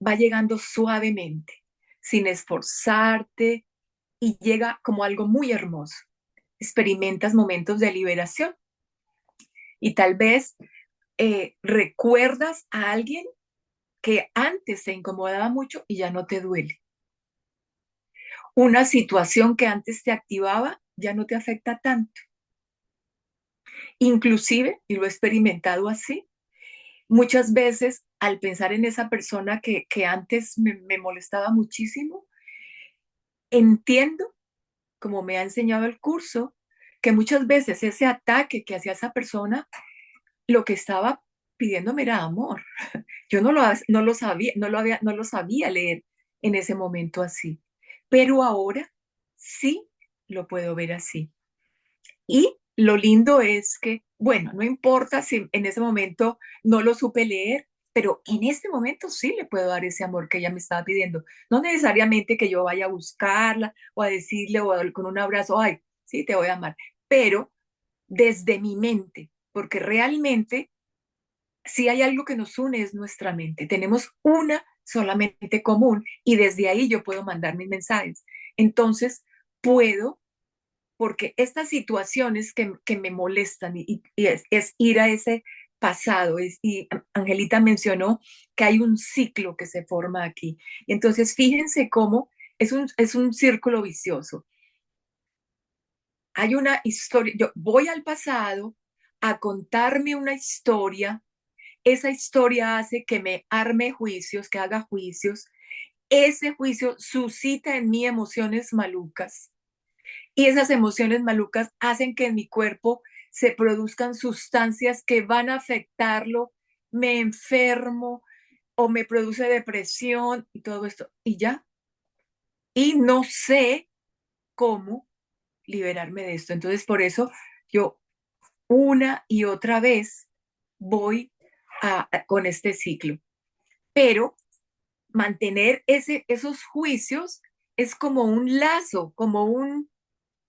va llegando suavemente, sin esforzarte, y llega como algo muy hermoso. Experimentas momentos de liberación y tal vez recuerdas a alguien que antes te incomodaba mucho y ya no te duele. Una situación que antes te activaba ya no te afecta tanto. Inclusive, y lo he experimentado así, muchas veces al pensar en esa persona que antes me molestaba muchísimo, entiendo, como me ha enseñado el curso, que muchas veces ese ataque que hacía esa persona, lo que estaba pidiéndome era amor. Yo no lo sabía, no lo sabía leer en ese momento así, pero ahora sí lo puedo ver así. Y lo lindo es que, bueno, no importa si en ese momento no lo supe leer, pero en este momento sí le puedo dar ese amor que ella me estaba pidiendo. No necesariamente que yo vaya a buscarla o a decirle con un abrazo, ay, sí, te voy a amar, pero desde mi mente, porque realmente si hay algo que nos une es nuestra mente. Tenemos una solamente común y desde ahí yo puedo mandar mis mensajes. Entonces, puedo, porque estas situaciones que me molestan y es ir a ese pasado, y Angelita mencionó que hay un ciclo que se forma aquí. Entonces, fíjense cómo es un círculo vicioso. Hay una historia, yo voy al pasado a contarme una historia. Esa historia hace que me arme juicios, que haga juicios. Ese juicio suscita en mí emociones malucas y esas emociones malucas hacen que en mi cuerpo se produzcan sustancias que van a afectarlo, me enfermo o me produce depresión y todo esto. Y ya. Y no sé cómo liberarme de esto. Entonces, por eso yo una y otra vez voy con este ciclo. Pero mantener esos juicios es como un lazo,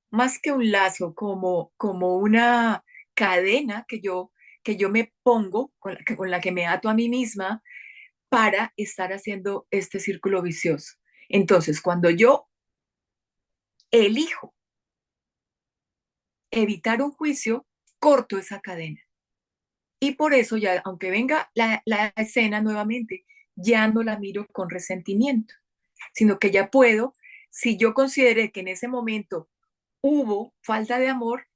más que un lazo, como una cadena que yo me pongo, con la que me ato a mí misma para estar haciendo este círculo vicioso. Entonces, cuando yo elijo evitar un juicio, corto esa cadena. Y por eso ya, aunque venga la escena nuevamente, ya no la miro con resentimiento, sino que ya puedo, si yo consideré que en ese momento hubo falta de amor,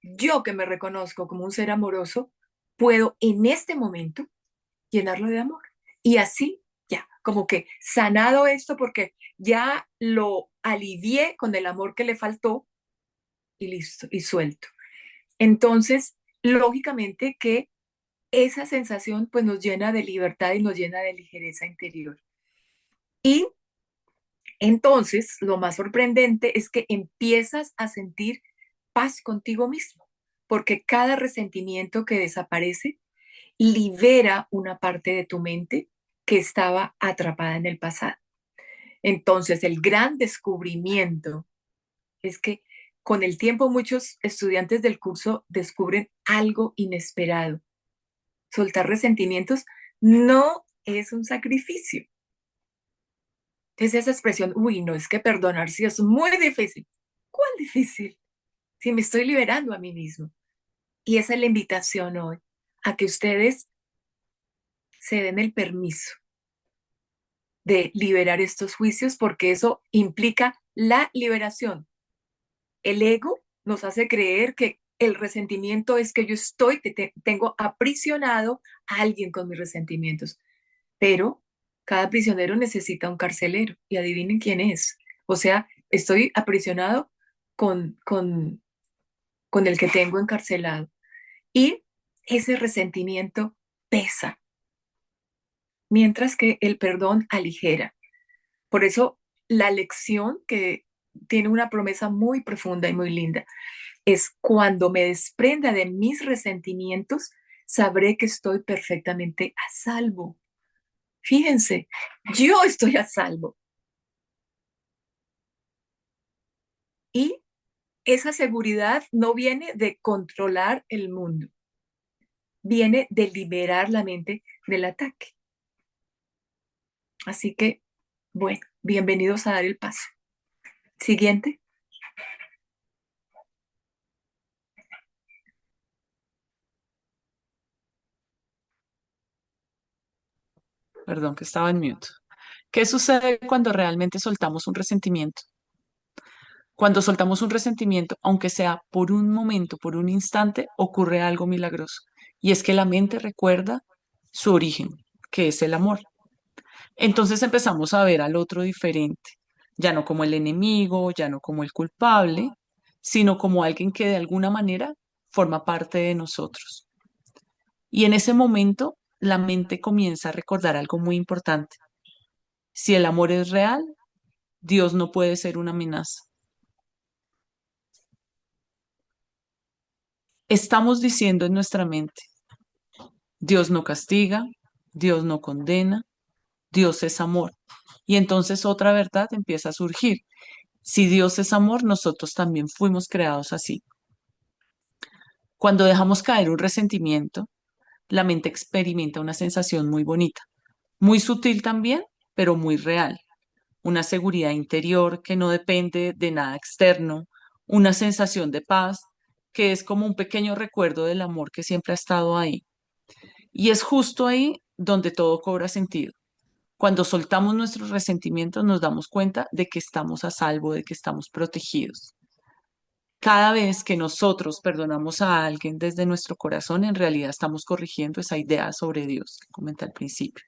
yo que me reconozco como un ser amoroso, puedo en este momento llenarlo de amor. Y así ya, como que sanado esto porque ya lo alivié con el amor que le faltó y listo, y suelto. Entonces, lógicamente que esa sensación pues nos llena de libertad y nos llena de ligereza interior. Y entonces, lo más sorprendente es que empiezas a sentir paz contigo mismo, porque cada resentimiento que desaparece libera una parte de tu mente que estaba atrapada en el pasado. Entonces, el gran descubrimiento es que con el tiempo muchos estudiantes del curso descubren algo inesperado. Soltar resentimientos no es un sacrificio. Entonces esa expresión, uy, no, es que perdonar sí es muy difícil. ¿Cuál difícil? Si me estoy liberando a mí mismo. Y esa es la invitación hoy, a que ustedes se den el permiso de liberar estos juicios, porque eso implica la liberación. El ego nos hace creer que el resentimiento es que yo tengo aprisionado a alguien con mis resentimientos, pero cada prisionero necesita un carcelero y adivinen quién es. O sea, estoy aprisionado con, con, con el que tengo encarcelado. Y ese resentimiento pesa, mientras que el perdón aligera. Por eso la lección que tiene una promesa muy profunda y muy linda es: cuando me desprenda de mis resentimientos, sabré que estoy perfectamente a salvo. Fíjense, yo estoy a salvo. Y esa seguridad no viene de controlar el mundo, viene de liberar la mente del ataque. Así que, bueno, bienvenidos a dar el paso. Siguiente. Perdón, que estaba en mute. ¿Qué sucede cuando realmente soltamos un resentimiento? Cuando soltamos un resentimiento, aunque sea por un momento, por un instante, ocurre algo milagroso. Y es que la mente recuerda su origen, que es el amor. Entonces empezamos a ver al otro diferente, ya no como el enemigo, ya no como el culpable, sino como alguien que de alguna manera forma parte de nosotros. Y en ese momento la mente comienza a recordar algo muy importante. Si el amor es real, Dios no puede ser una amenaza. Estamos diciendo en nuestra mente, Dios no castiga, Dios no condena, Dios es amor. Y entonces otra verdad empieza a surgir. Si Dios es amor, nosotros también fuimos creados así. Cuando dejamos caer un resentimiento, la mente experimenta una sensación muy bonita, muy sutil también, pero muy real. Una seguridad interior que no depende de nada externo, una sensación de paz que es como un pequeño recuerdo del amor que siempre ha estado ahí. Y es justo ahí donde todo cobra sentido. Cuando soltamos nuestros resentimientos nos damos cuenta de que estamos a salvo, de que estamos protegidos. Cada vez que nosotros perdonamos a alguien desde nuestro corazón, en realidad estamos corrigiendo esa idea sobre Dios que comenté al principio.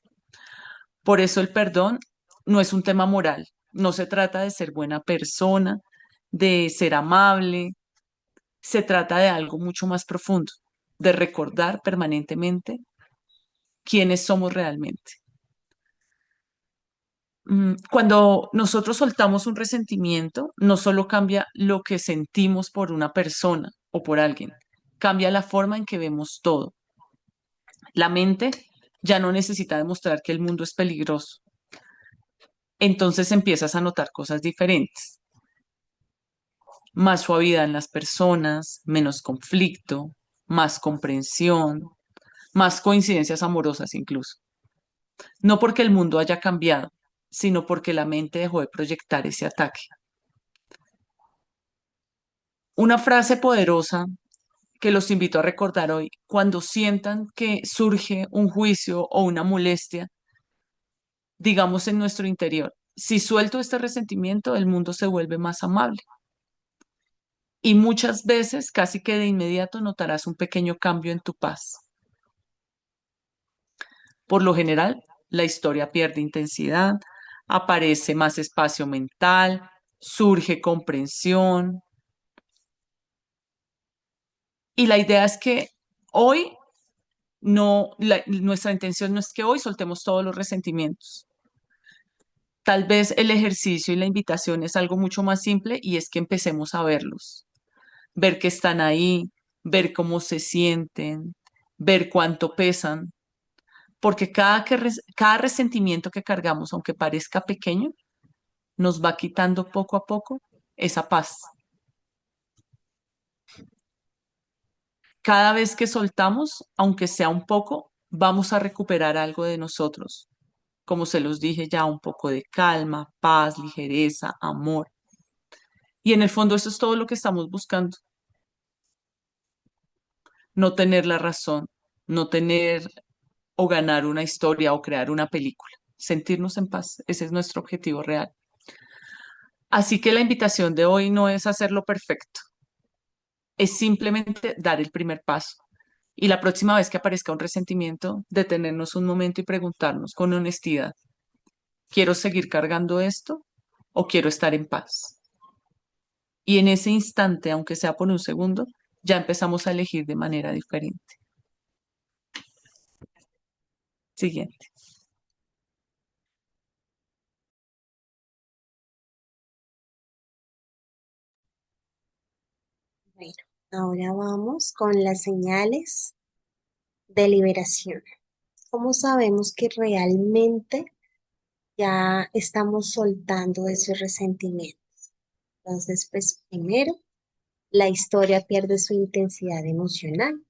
Por eso el perdón no es un tema moral, no se trata de ser buena persona, de ser amable, se trata de algo mucho más profundo, de recordar permanentemente quiénes somos realmente. Cuando nosotros soltamos un resentimiento, no solo cambia lo que sentimos por una persona o por alguien, cambia la forma en que vemos todo. La mente ya no necesita demostrar que el mundo es peligroso. Entonces empiezas a notar cosas diferentes, más suavidad en las personas, menos conflicto, más comprensión, más coincidencias amorosas incluso. No porque el mundo haya cambiado, sino porque la mente dejó de proyectar ese ataque. Una frase poderosa que los invito a recordar hoy: cuando sientan que surge un juicio o una molestia, digamos en nuestro interior, si suelto este resentimiento, el mundo se vuelve más amable. Y muchas veces, casi que de inmediato, notarás un pequeño cambio en tu paz. Por lo general, la historia pierde intensidad, aparece más espacio mental, surge comprensión. Y la idea es que hoy no, nuestra intención no es que hoy soltemos todos los resentimientos. Tal vez el ejercicio y la invitación es algo mucho más simple, y es que empecemos a verlos, ver que están ahí, ver cómo se sienten, ver cuánto pesan, porque cada resentimiento que cargamos, aunque parezca pequeño, nos va quitando poco a poco esa paz. Cada vez que soltamos, aunque sea un poco, vamos a recuperar algo de nosotros. Como se los dije ya, un poco de calma, paz, ligereza, amor. Y en el fondo eso es todo lo que estamos buscando. No tener la razón, no tener o ganar una historia o crear una película. Sentirnos en paz. Ese es nuestro objetivo real. Así que la invitación de hoy no es hacerlo perfecto, es simplemente dar el primer paso. Y la próxima vez que aparezca un resentimiento, detenernos un momento y preguntarnos con honestidad, ¿quiero seguir cargando esto o quiero estar en paz? Y en ese instante, aunque sea por un segundo, ya empezamos a elegir de manera diferente. Siguiente. Bueno, ahora vamos con las señales de liberación. ¿Cómo sabemos que realmente ya estamos soltando esos resentimientos? Entonces, pues primero, la historia pierde su intensidad emocional.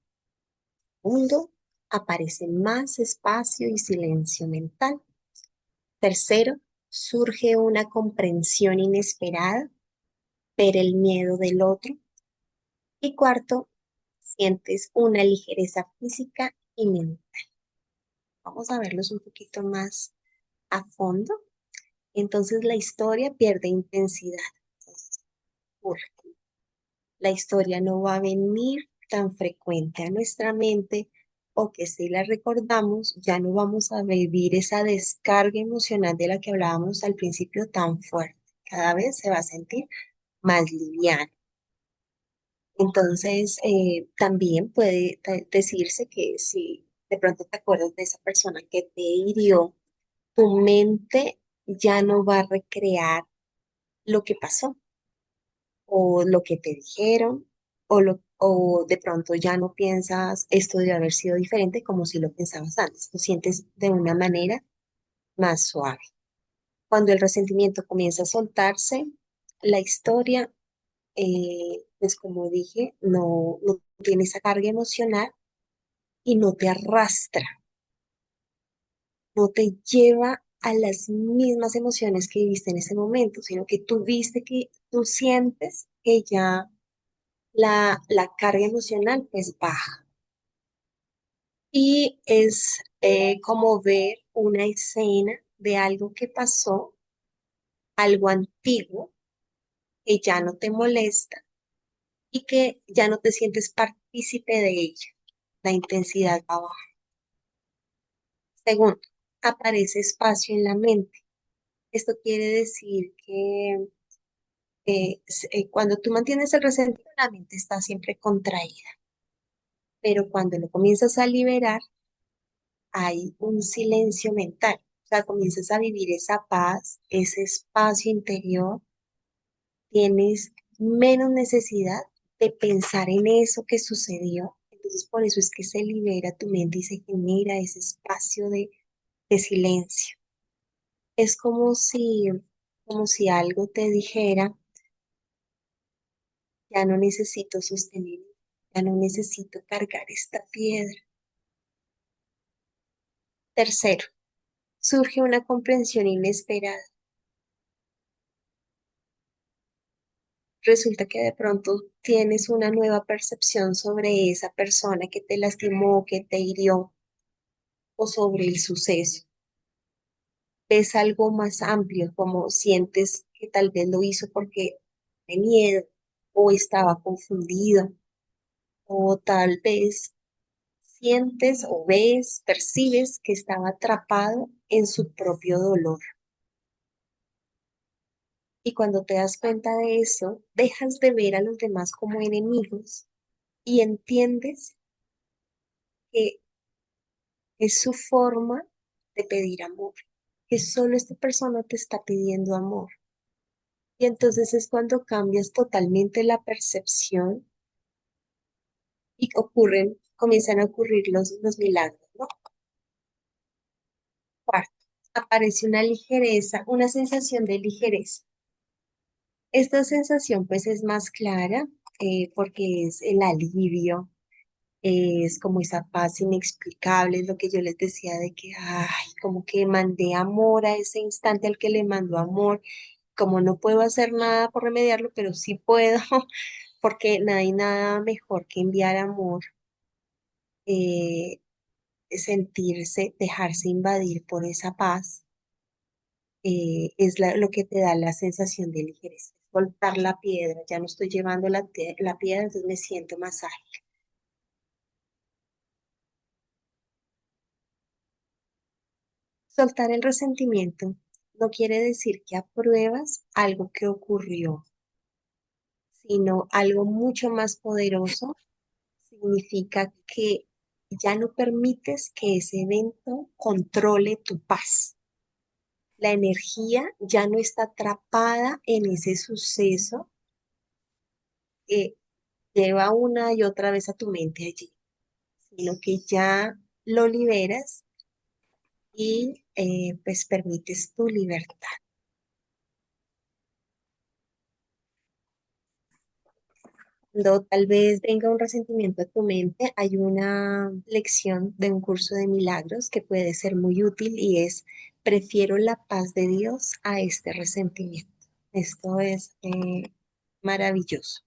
Segundo, aparece más espacio y silencio mental. Tercero, surge una comprensión inesperada, ver el miedo del otro. Y cuarto, sientes una ligereza física y mental. Vamos a verlos un poquito más a fondo. Entonces la historia pierde intensidad. Entonces, ocurre. La historia no va a venir tan frecuente a nuestra mente o que si la recordamos ya no vamos a vivir esa descarga emocional de la que hablábamos al principio tan fuerte. Cada vez se va a sentir más liviano. Entonces, también puede decirse que si de pronto te acuerdas de esa persona que te hirió, tu mente ya no va a recrear lo que pasó o lo que te dijeron o de pronto ya no piensas esto debe haber sido diferente como si lo pensabas antes. Lo sientes de una manera más suave. Cuando el resentimiento comienza a soltarse, la historia, pues como dije, no tiene esa carga emocional y no te arrastra, no te lleva a las mismas emociones que viviste en ese momento, sino que tú sientes que ya la carga emocional pues baja. Y es como ver una escena de algo que pasó, algo antiguo, que ya no te molesta y que ya no te sientes partícipe de ella. La intensidad va baja. Segundo, aparece espacio en la mente. Esto quiere decir que cuando tú mantienes el resentimiento, la mente está siempre contraída, pero cuando lo comienzas a liberar, hay un silencio mental. O sea, comienzas a vivir esa paz, ese espacio interior, tienes menos necesidad de pensar en eso que sucedió. Entonces, por eso es que se libera tu mente y se genera ese espacio de silencio. Es como si algo te dijera, ya no necesito sostener, ya no necesito cargar esta piedra. Tercero, surge una comprensión inesperada. Resulta que de pronto tienes una nueva percepción sobre esa persona que te lastimó, que te hirió o sobre el suceso. Ves algo más amplio, como sientes que tal vez lo hizo porque de miedo o estaba confundido o tal vez sientes o ves, percibes que estaba atrapado en su propio dolor. Y cuando te das cuenta de eso, dejas de ver a los demás como enemigos y entiendes que es su forma de pedir amor, que solo esta persona te está pidiendo amor. Y entonces es cuando cambias totalmente la percepción y comienzan a ocurrir los milagros, ¿no? Cuarto, aparece una ligereza, una sensación de ligereza. Esta sensación pues es más clara porque es el alivio, Es como esa paz inexplicable, es lo que yo les decía de que, ay, como que mandé amor a ese instante al que le mando amor, como no puedo hacer nada por remediarlo, pero sí puedo, porque no hay nada mejor que enviar amor, eh, sentirse, dejarse invadir por esa paz, es lo que te da la sensación de ligereza. Soltar la piedra, ya no estoy llevando la piedra, entonces me siento más ágil. Soltar el resentimiento no quiere decir que apruebas algo que ocurrió, sino algo mucho más poderoso. Significa que ya no permites que ese evento controle tu paz. La energía ya no está atrapada en ese suceso que lleva una y otra vez a tu mente allí, sino que ya lo liberas y pues permites tu libertad. Cuando tal vez venga un resentimiento a tu mente, hay una lección de un curso de milagros que puede ser muy útil y es: prefiero la paz de Dios a este resentimiento. Esto es maravilloso.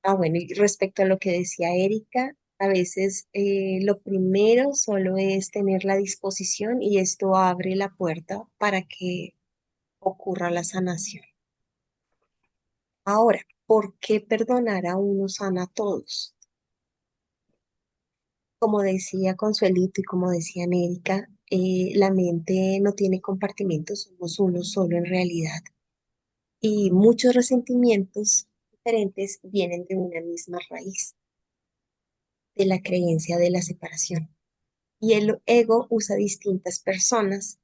Bueno, y respecto a lo que decía Erika, a veces lo primero solo es tener la disposición y esto abre la puerta para que ocurra la sanación. Ahora, ¿por qué perdonar a uno sana a todos? Como decía Consuelito y como decía Erika, la mente no tiene compartimentos, somos uno solo en realidad. Y muchos resentimientos diferentes vienen de una misma raíz, de la creencia de la separación. Y el ego usa distintas personas,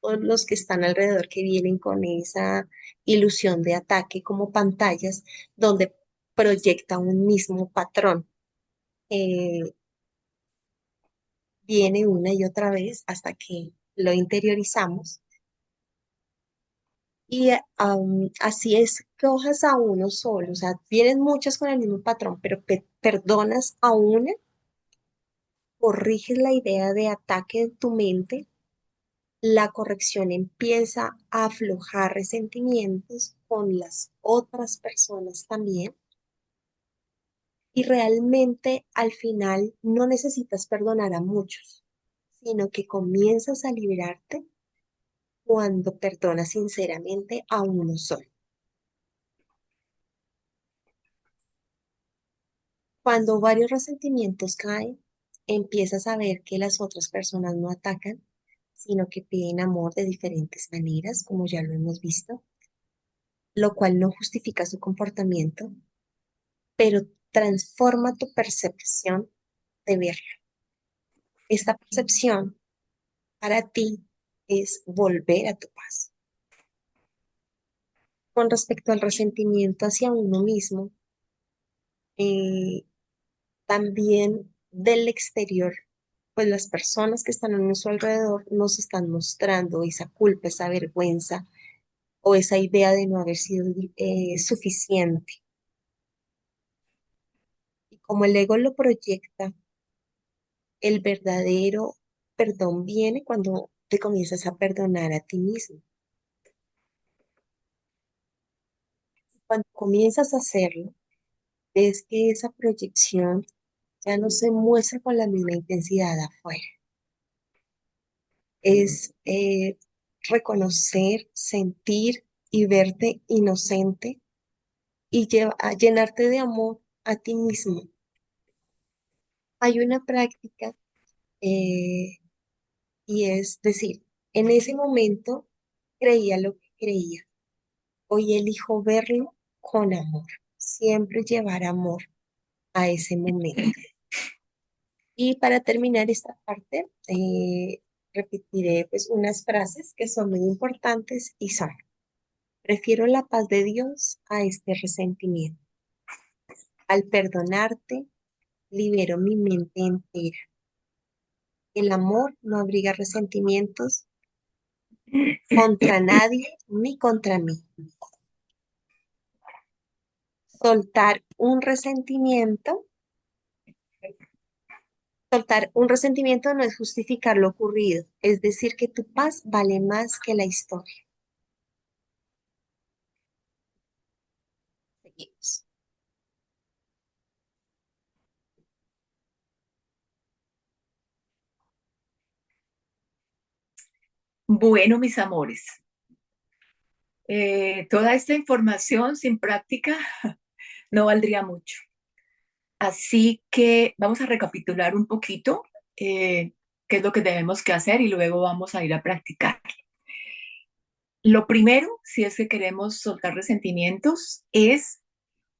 todos los que están alrededor que vienen con esa ilusión de ataque como pantallas donde proyecta un mismo patrón. Eh, Viene una y otra vez hasta que lo interiorizamos. Y así es que cojas a uno solo, o sea, vienen muchas con el mismo patrón, pero perdonas a una, corriges la idea de ataque en tu mente, la corrección empieza a aflojar resentimientos con las otras personas también. Y realmente al final no necesitas perdonar a muchos, sino que comienzas a liberarte cuando perdonas sinceramente a uno solo. Cuando varios resentimientos caen, empiezas a ver que las otras personas no atacan, sino que piden amor de diferentes maneras, como ya lo hemos visto, lo cual no justifica su comportamiento, pero transforma tu percepción de verlo. Esta percepción para ti es volver a tu paz. Con respecto al resentimiento hacia uno mismo, eh, también del exterior, pues las personas que están a nuestro alrededor nos están mostrando esa culpa, esa vergüenza o esa idea de no haber sido suficiente. Y como el ego lo proyecta, el verdadero perdón viene cuando te comienzas a perdonar a ti mismo. Cuando comienzas a hacerlo, ves que esa proyección ya no se muestra con la misma intensidad afuera. Es reconocer, sentir y verte inocente y a llenarte de amor a ti mismo. Hay una práctica eh, y es decir, en ese momento creía lo que creía. Hoy elijo verlo con amor. Siempre llevar amor a ese momento. Y para terminar esta parte, repetiré pues unas frases que son muy importantes y son: prefiero la paz de Dios a este resentimiento. Al perdonarte, libero mi mente entera. El amor no abriga resentimientos contra nadie ni contra mí. Soltar un resentimiento Soltar un resentimiento no es justificar lo ocurrido, es decir, que tu paz vale más que la historia. Seguimos. Bueno, mis amores, toda esta información sin práctica no valdría mucho. Así que vamos a recapitular un poquito qué es lo que debemos que hacer y luego vamos a ir a practicar. Lo primero, si es que queremos soltar resentimientos, es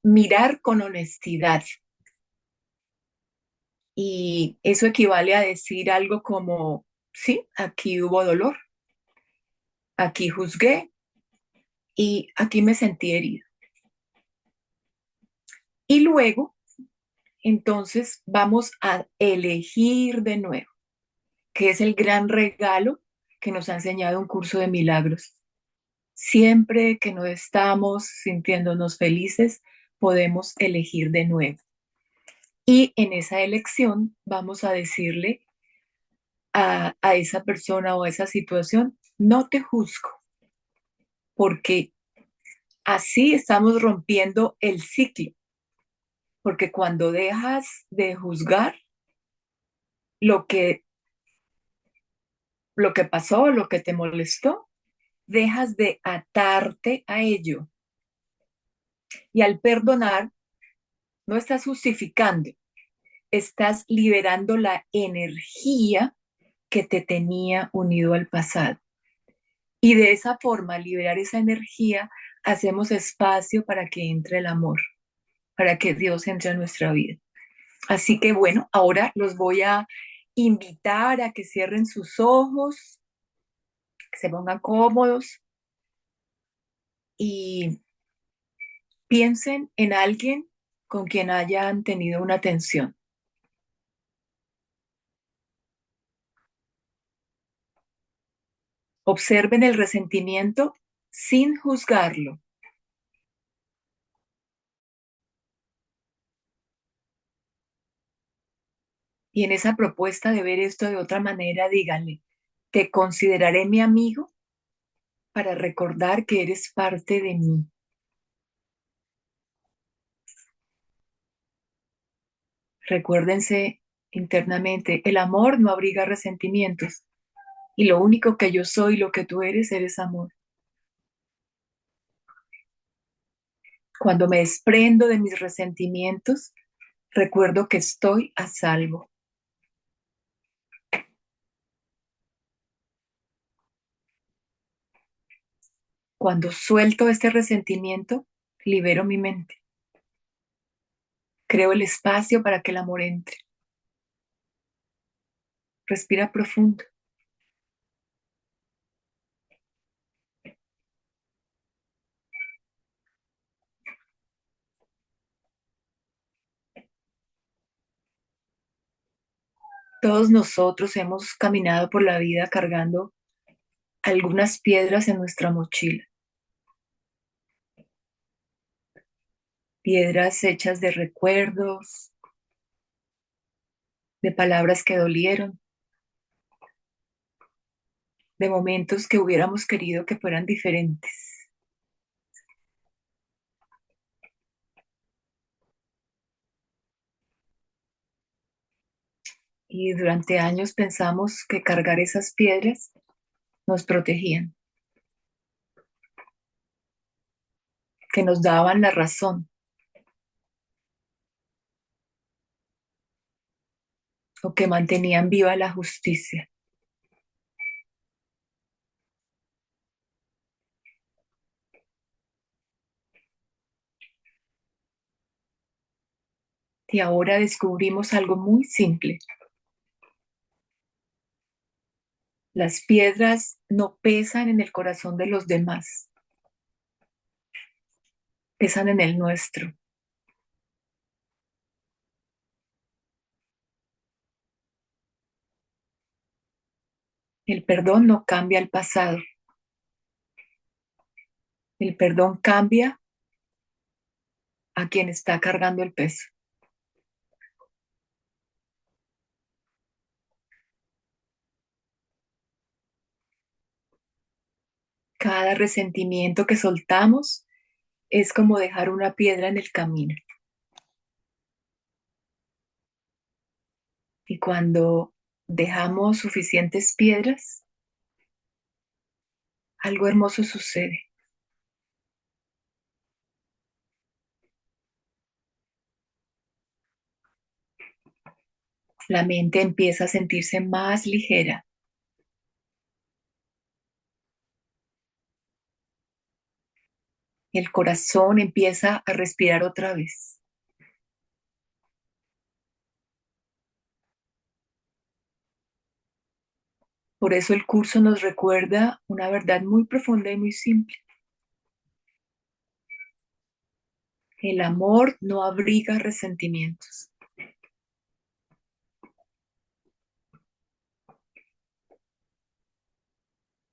mirar con honestidad. Y eso equivale a decir algo como, sí, aquí hubo dolor, aquí juzgué y aquí me sentí herido. Y luego, entonces, vamos a elegir de nuevo, que es el gran regalo que nos ha enseñado un curso de milagros. Siempre que no estamos sintiéndonos felices, podemos elegir de nuevo. Y en esa elección vamos a decirle a esa persona o a esa situación, no te juzgo, porque así estamos rompiendo el ciclo, porque cuando dejas de juzgar lo que, lo que pasó, lo que te molestó, dejas de atarte a ello. Y al perdonar, no estás justificando, estás liberando la energía que te tenía unido al pasado. Y de esa forma, liberar esa energía, hacemos espacio para que entre el amor, para que Dios entre a nuestra vida. Así que bueno, ahora los voy a invitar a que cierren sus ojos, que se pongan cómodos y piensen en alguien con quien hayan tenido una tensión. Observen el resentimiento sin juzgarlo. Y en esa propuesta de ver esto de otra manera, díganle, te consideraré mi amigo para recordar que eres parte de mí. Recuérdense internamente, el amor no abriga resentimientos y lo único que yo soy, lo que tú eres amor. Cuando me desprendo de mis resentimientos, recuerdo que estoy a salvo. Cuando suelto este resentimiento, libero mi mente. Creo el espacio para que el amor entre. Respira profundo. Todos nosotros hemos caminado por la vida cargando algunas piedras en nuestra mochila. Piedras hechas de recuerdos, de palabras que dolieron, de momentos que hubiéramos querido que fueran diferentes. Y durante años pensamos que cargar esas piedras nos protegían, que nos daban la razón o que mantenían viva la justicia. Y ahora descubrimos algo muy simple. Las piedras no pesan en el corazón de los demás, pesan en el nuestro. El perdón no cambia el pasado. El perdón cambia a quien está cargando el peso. Cada resentimiento que soltamos es como dejar una piedra en el camino. Y cuando dejamos suficientes piedras, algo hermoso sucede. La mente empieza a sentirse más ligera. El corazón empieza a respirar otra vez. Por eso el curso nos recuerda una verdad muy profunda y muy simple. El amor no abriga resentimientos.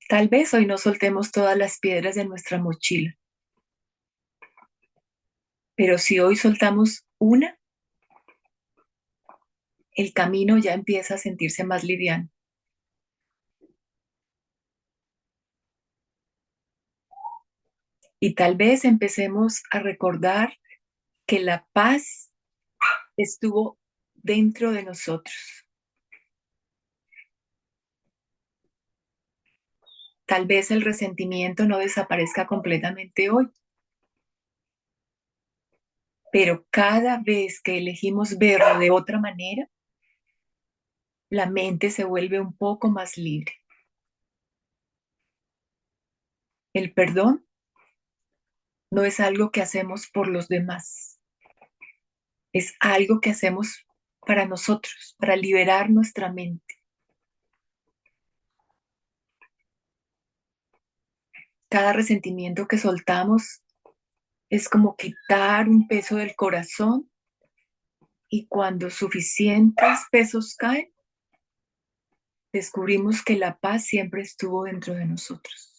Tal vez hoy no soltemos todas las piedras de nuestra mochila, pero si hoy soltamos una, el camino ya empieza a sentirse más liviano. Y tal vez empecemos a recordar que la paz estuvo dentro de nosotros. Tal vez el resentimiento no desaparezca completamente hoy, pero cada vez que elegimos verlo de otra manera, la mente se vuelve un poco más libre. El perdón no es algo que hacemos por los demás, es algo que hacemos para nosotros, para liberar nuestra mente. Cada resentimiento que soltamos es como quitar un peso del corazón y cuando suficientes pesos caen, descubrimos que la paz siempre estuvo dentro de nosotros.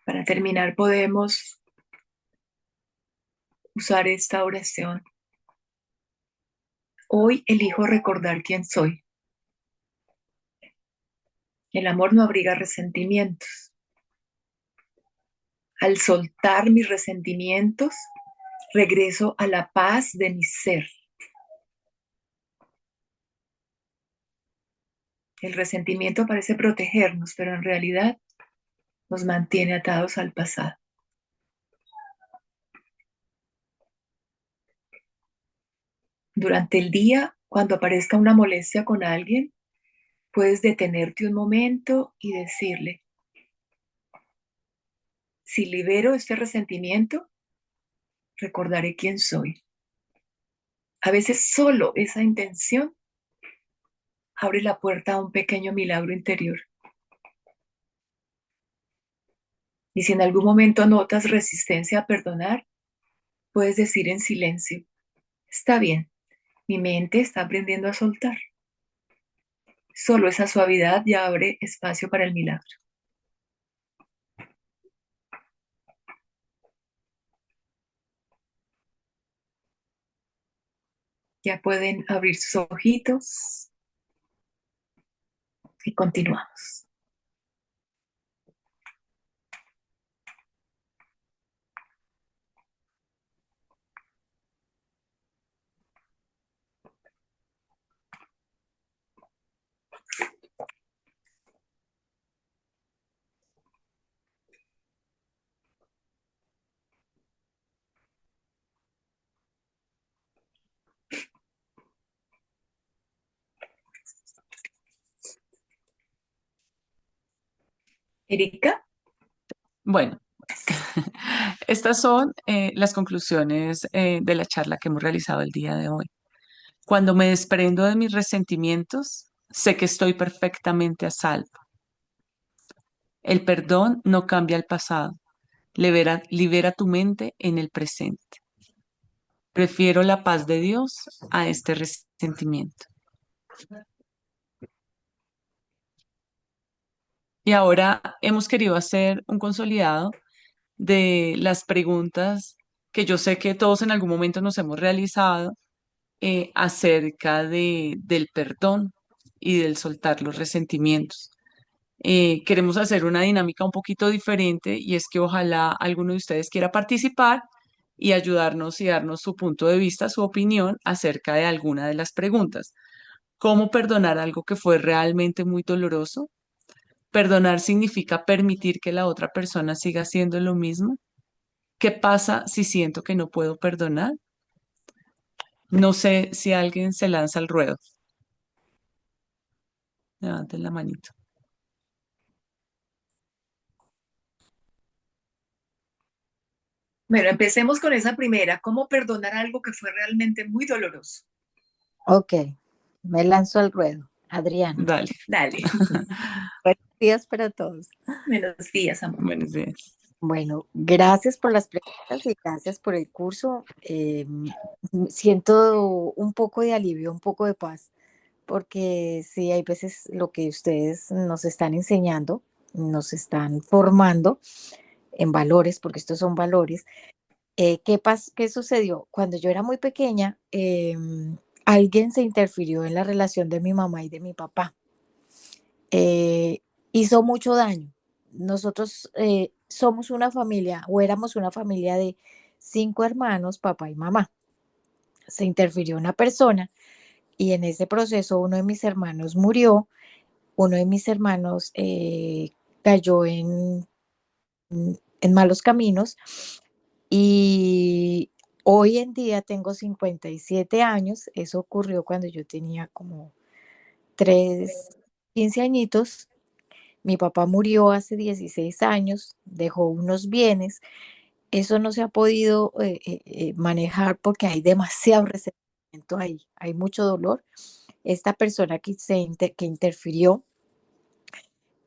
Para terminar, podemos usar esta oración. Hoy elijo recordar quién soy. El amor no abriga resentimientos. Al soltar mis resentimientos, regreso a la paz de mi ser. El resentimiento parece protegernos, pero en realidad nos mantiene atados al pasado. Durante el día, cuando aparezca una molestia con alguien, puedes detenerte un momento y decirle, si libero este resentimiento, recordaré quién soy. A veces solo esa intención abre la puerta a un pequeño milagro interior. Y si en algún momento notas resistencia a perdonar, puedes decir en silencio, está bien, mi mente está aprendiendo a soltar. Solo esa suavidad ya abre espacio para el milagro. Ya pueden abrir sus ojitos y continuamos. Erika, Bueno, estas son las conclusiones de la charla que hemos realizado el día de hoy. Cuando me desprendo de mis resentimientos, sé que estoy perfectamente a salvo. El perdón no cambia el pasado, libera tu mente en el presente. Prefiero la paz de Dios a este resentimiento. Y ahora hemos querido hacer un consolidado de las preguntas que yo sé que todos en algún momento nos hemos realizado acerca del perdón y del soltar los resentimientos. Queremos hacer una dinámica un poquito diferente y es que ojalá alguno de ustedes quiera participar y ayudarnos y darnos su punto de vista, su opinión acerca de alguna de las preguntas. ¿Cómo perdonar algo que fue realmente muy doloroso? ¿Perdonar significa permitir que la otra persona siga haciendo lo mismo? ¿Qué pasa si siento que no puedo perdonar? No sé si alguien se lanza al ruedo. Levanten la manito. Bueno, empecemos con esa primera. ¿Cómo perdonar algo que fue realmente muy doloroso? Ok, me lanzo al ruedo. Adriana. Dale. Dale. Buenos días para todos. Buenos días, amor. Buenos días. Bueno, gracias por las preguntas y gracias por el curso. Siento un poco de alivio, un poco de paz, porque sí, hay veces lo que ustedes nos están enseñando, nos están formando en valores, porque estos son valores. ¿Qué sucedió? Cuando yo era muy pequeña, alguien se interfirió en la relación de mi mamá y de mi papá. eh, Hizo mucho daño. Nosotros somos una familia o éramos una familia de 5 hermanos, papá y mamá. Se interfirió una persona y en ese proceso uno de mis hermanos murió, uno de mis hermanos cayó en malos caminos y hoy en día tengo 57 años. Eso ocurrió cuando yo tenía como 3, 15 añitos. Mi papá murió hace 16 años, dejó unos bienes. Eso no se ha podido manejar porque hay demasiado resentimiento ahí, hay mucho dolor. Esta persona que interfirió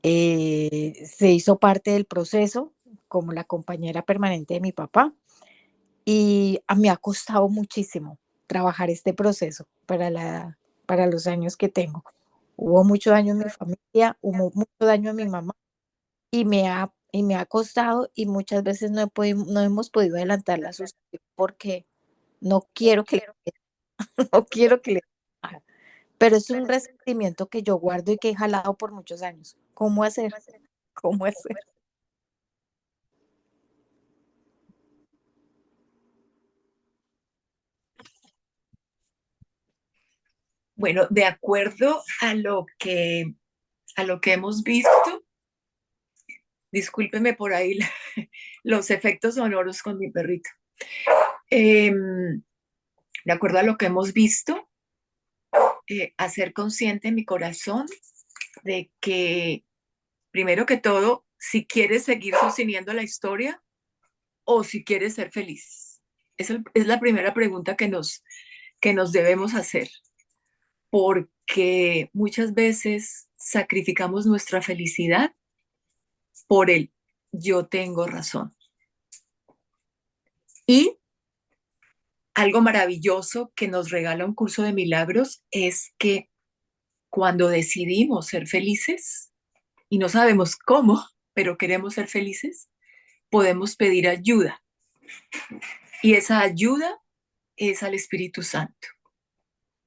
se hizo parte del proceso como la compañera permanente de mi papá y a mí me ha costado muchísimo trabajar este proceso para los años que tengo. Hubo mucho daño en mi familia, hubo mucho daño en mi mamá y me ha costado y muchas veces no hemos podido adelantar la sucesión porque no quiero que no quiero que le haga. Pero es un resentimiento que yo guardo y que he jalado por muchos años. ¿Cómo hacer? ¿Cómo hacer? Bueno, de acuerdo a lo que hemos visto, discúlpeme por ahí los efectos sonoros con mi perrito. De acuerdo a lo que hemos visto, hacer consciente en mi corazón de que, primero que todo, si quieres seguir sosteniendo la historia o si quieres ser feliz. Es la primera pregunta que nos debemos hacer, porque muchas veces sacrificamos nuestra felicidad por el yo tengo razón. Y algo maravilloso que nos regala un curso de milagros es que cuando decidimos ser felices y no sabemos cómo, pero queremos ser felices, podemos pedir ayuda. Y esa ayuda es al Espíritu Santo,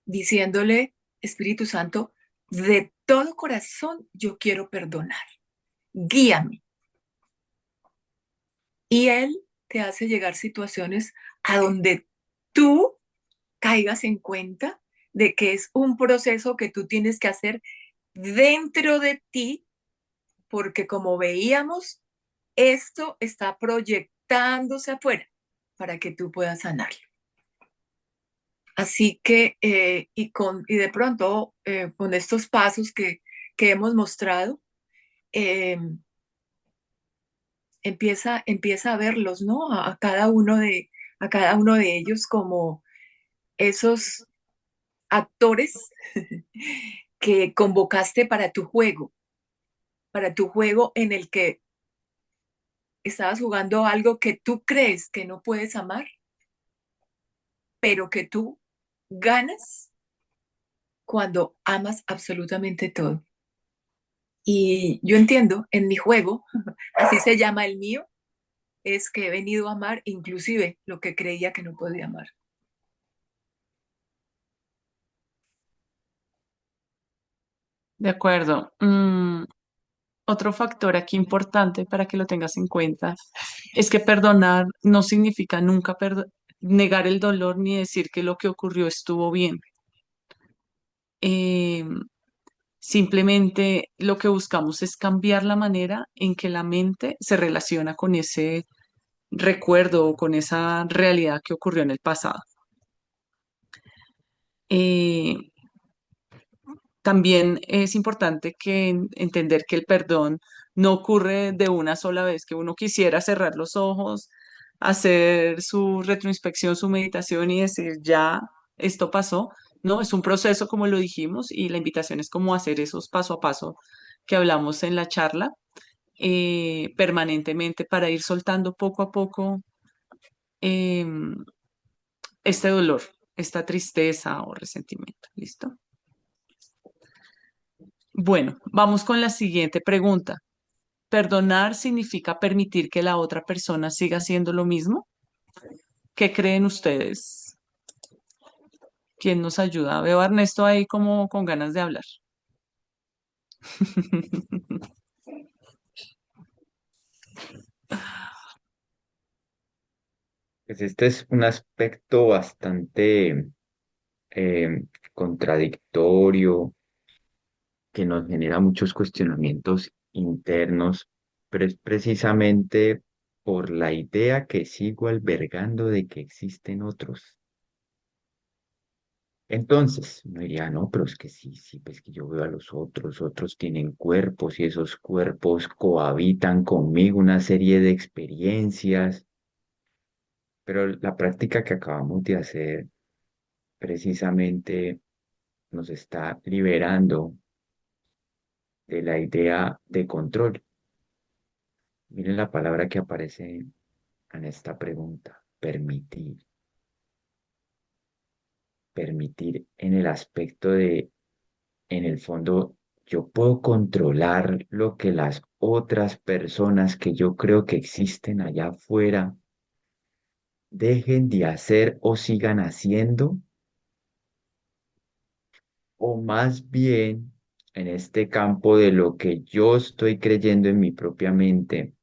diciéndole, Espíritu Santo, de todo corazón yo quiero perdonar. Guíame. Y Él te hace llegar situaciones a donde tú caigas en cuenta de que es un proceso que tú tienes que hacer dentro de ti, porque como veíamos, esto está proyectándose afuera para que tú puedas sanarlo. Así que, y de pronto, con estos pasos que hemos mostrado, eh, empieza a verlos, ¿no? A cada uno de ellos como esos actores que convocaste para tu juego en el que estabas jugando algo que tú crees que no puedes amar, pero que tú ganas cuando amas absolutamente todo. Y yo entiendo, en mi juego, así se llama el mío, es que he venido a amar inclusive lo que creía que no podía amar. De acuerdo. Otro factor aquí importante para que lo tengas en cuenta es que perdonar no significa nunca negar el dolor ni decir que lo que ocurrió estuvo bien. Eh, Simplemente lo que buscamos es cambiar la manera en que la mente se relaciona con ese recuerdo o con esa realidad que ocurrió en el pasado. Eh, También es importante entender que el perdón no ocurre de una sola vez, que uno quisiera cerrar los ojos, hacer su retroinspección, su meditación y decir, ya, esto pasó. No, es un proceso, como lo dijimos, y la invitación es como hacer esos paso a paso que hablamos en la charla, permanentemente para ir soltando poco a poco em, este dolor, esta tristeza o resentimiento. ¿Listo? Bueno, vamos con la siguiente pregunta. ¿Perdonar significa permitir que la otra persona siga haciendo lo mismo? ¿Qué creen ustedes? ¿Quién nos ayuda? Veo a Ernesto ahí como con ganas de hablar. Pues este es un aspecto bastante contradictorio que nos genera muchos cuestionamientos internos, pero es precisamente por la idea que sigo albergando de que existen otros. Entonces, uno diría, no, pero es que sí, sí, pues que yo veo a los otros, otros tienen cuerpos y esos cuerpos cohabitan conmigo una serie de experiencias, pero la práctica que acabamos de hacer precisamente nos está liberando de la idea de control. Miren la palabra que aparece en esta pregunta, permitir. Permitir en el aspecto de, en el fondo, yo puedo controlar lo que las otras personas que yo creo que existen allá afuera dejen de hacer o sigan haciendo, o más bien en este campo de lo que yo estoy creyendo en mi propia mente,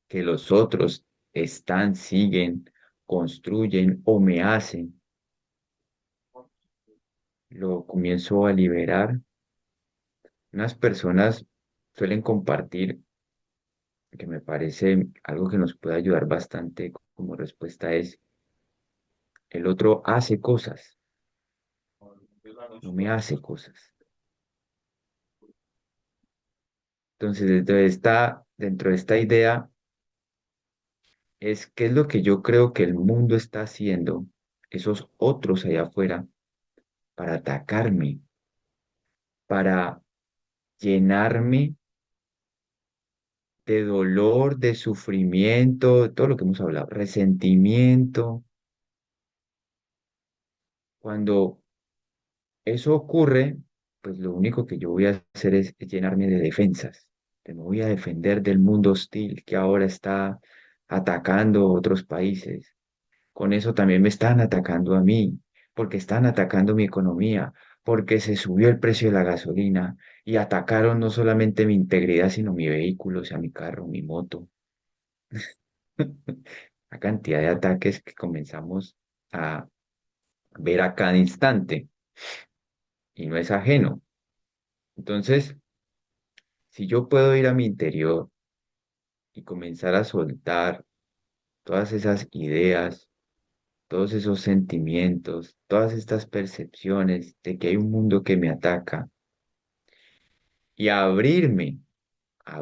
que los otros están, siguen, construyen o me hacen, lo comienzo a liberar. Unas personas suelen compartir, que me parece algo que nos puede ayudar bastante como respuesta es, el otro hace cosas, no me hace cosas. Entonces, dentro de esta idea es qué es lo que yo creo que el mundo está haciendo, esos otros allá afuera, para atacarme, para llenarme de dolor, de sufrimiento, de todo lo que hemos hablado, resentimiento. Cuando eso ocurre, pues lo único que yo voy a hacer es llenarme de defensas. Me voy a defender del mundo hostil que ahora está atacando otros países. Con eso también me están atacando a mí, porque están atacando mi economía, porque se subió el precio de la gasolina y atacaron no solamente mi integridad, sino mi vehículo, o sea, mi carro, mi moto. La cantidad de ataques que comenzamos a ver a cada instante y no es ajeno. Entonces, si yo puedo ir a mi interior y comenzar a soltar todas esas ideas, todos esos sentimientos, todas estas percepciones de que hay un mundo que me ataca y abrirme a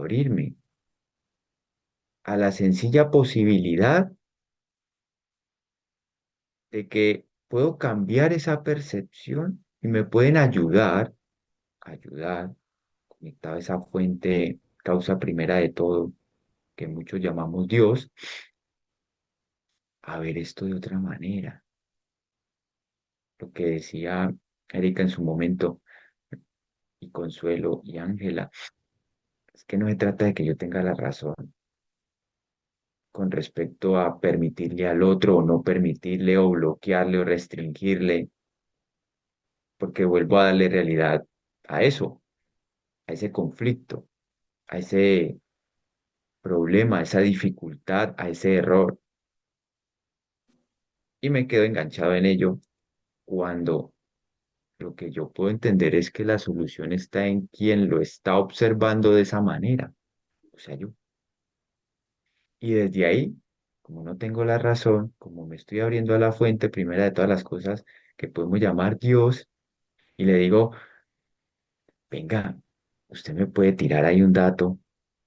la sencilla posibilidad de que puedo cambiar esa percepción y me pueden ayudar, conectado a esa fuente, causa primera de todo, que muchos llamamos Dios, a ver esto de otra manera. Lo que decía Erika en su momento, y Consuelo y Ángela, es que no se trata de que yo tenga la razón con respecto a permitirle al otro o no permitirle o bloquearle o restringirle, porque vuelvo a darle realidad a eso. a ese conflicto, a ese problema, a esa dificultad, a ese error. Y me quedo enganchado en ello cuando lo que yo puedo entender es que la solución está en quien lo está observando de esa manera, o sea, yo. Y desde ahí, como no tengo la razón, como me estoy abriendo a la fuente primera de todas las cosas que podemos llamar Dios, y le digo, venga, usted me puede tirar ahí un dato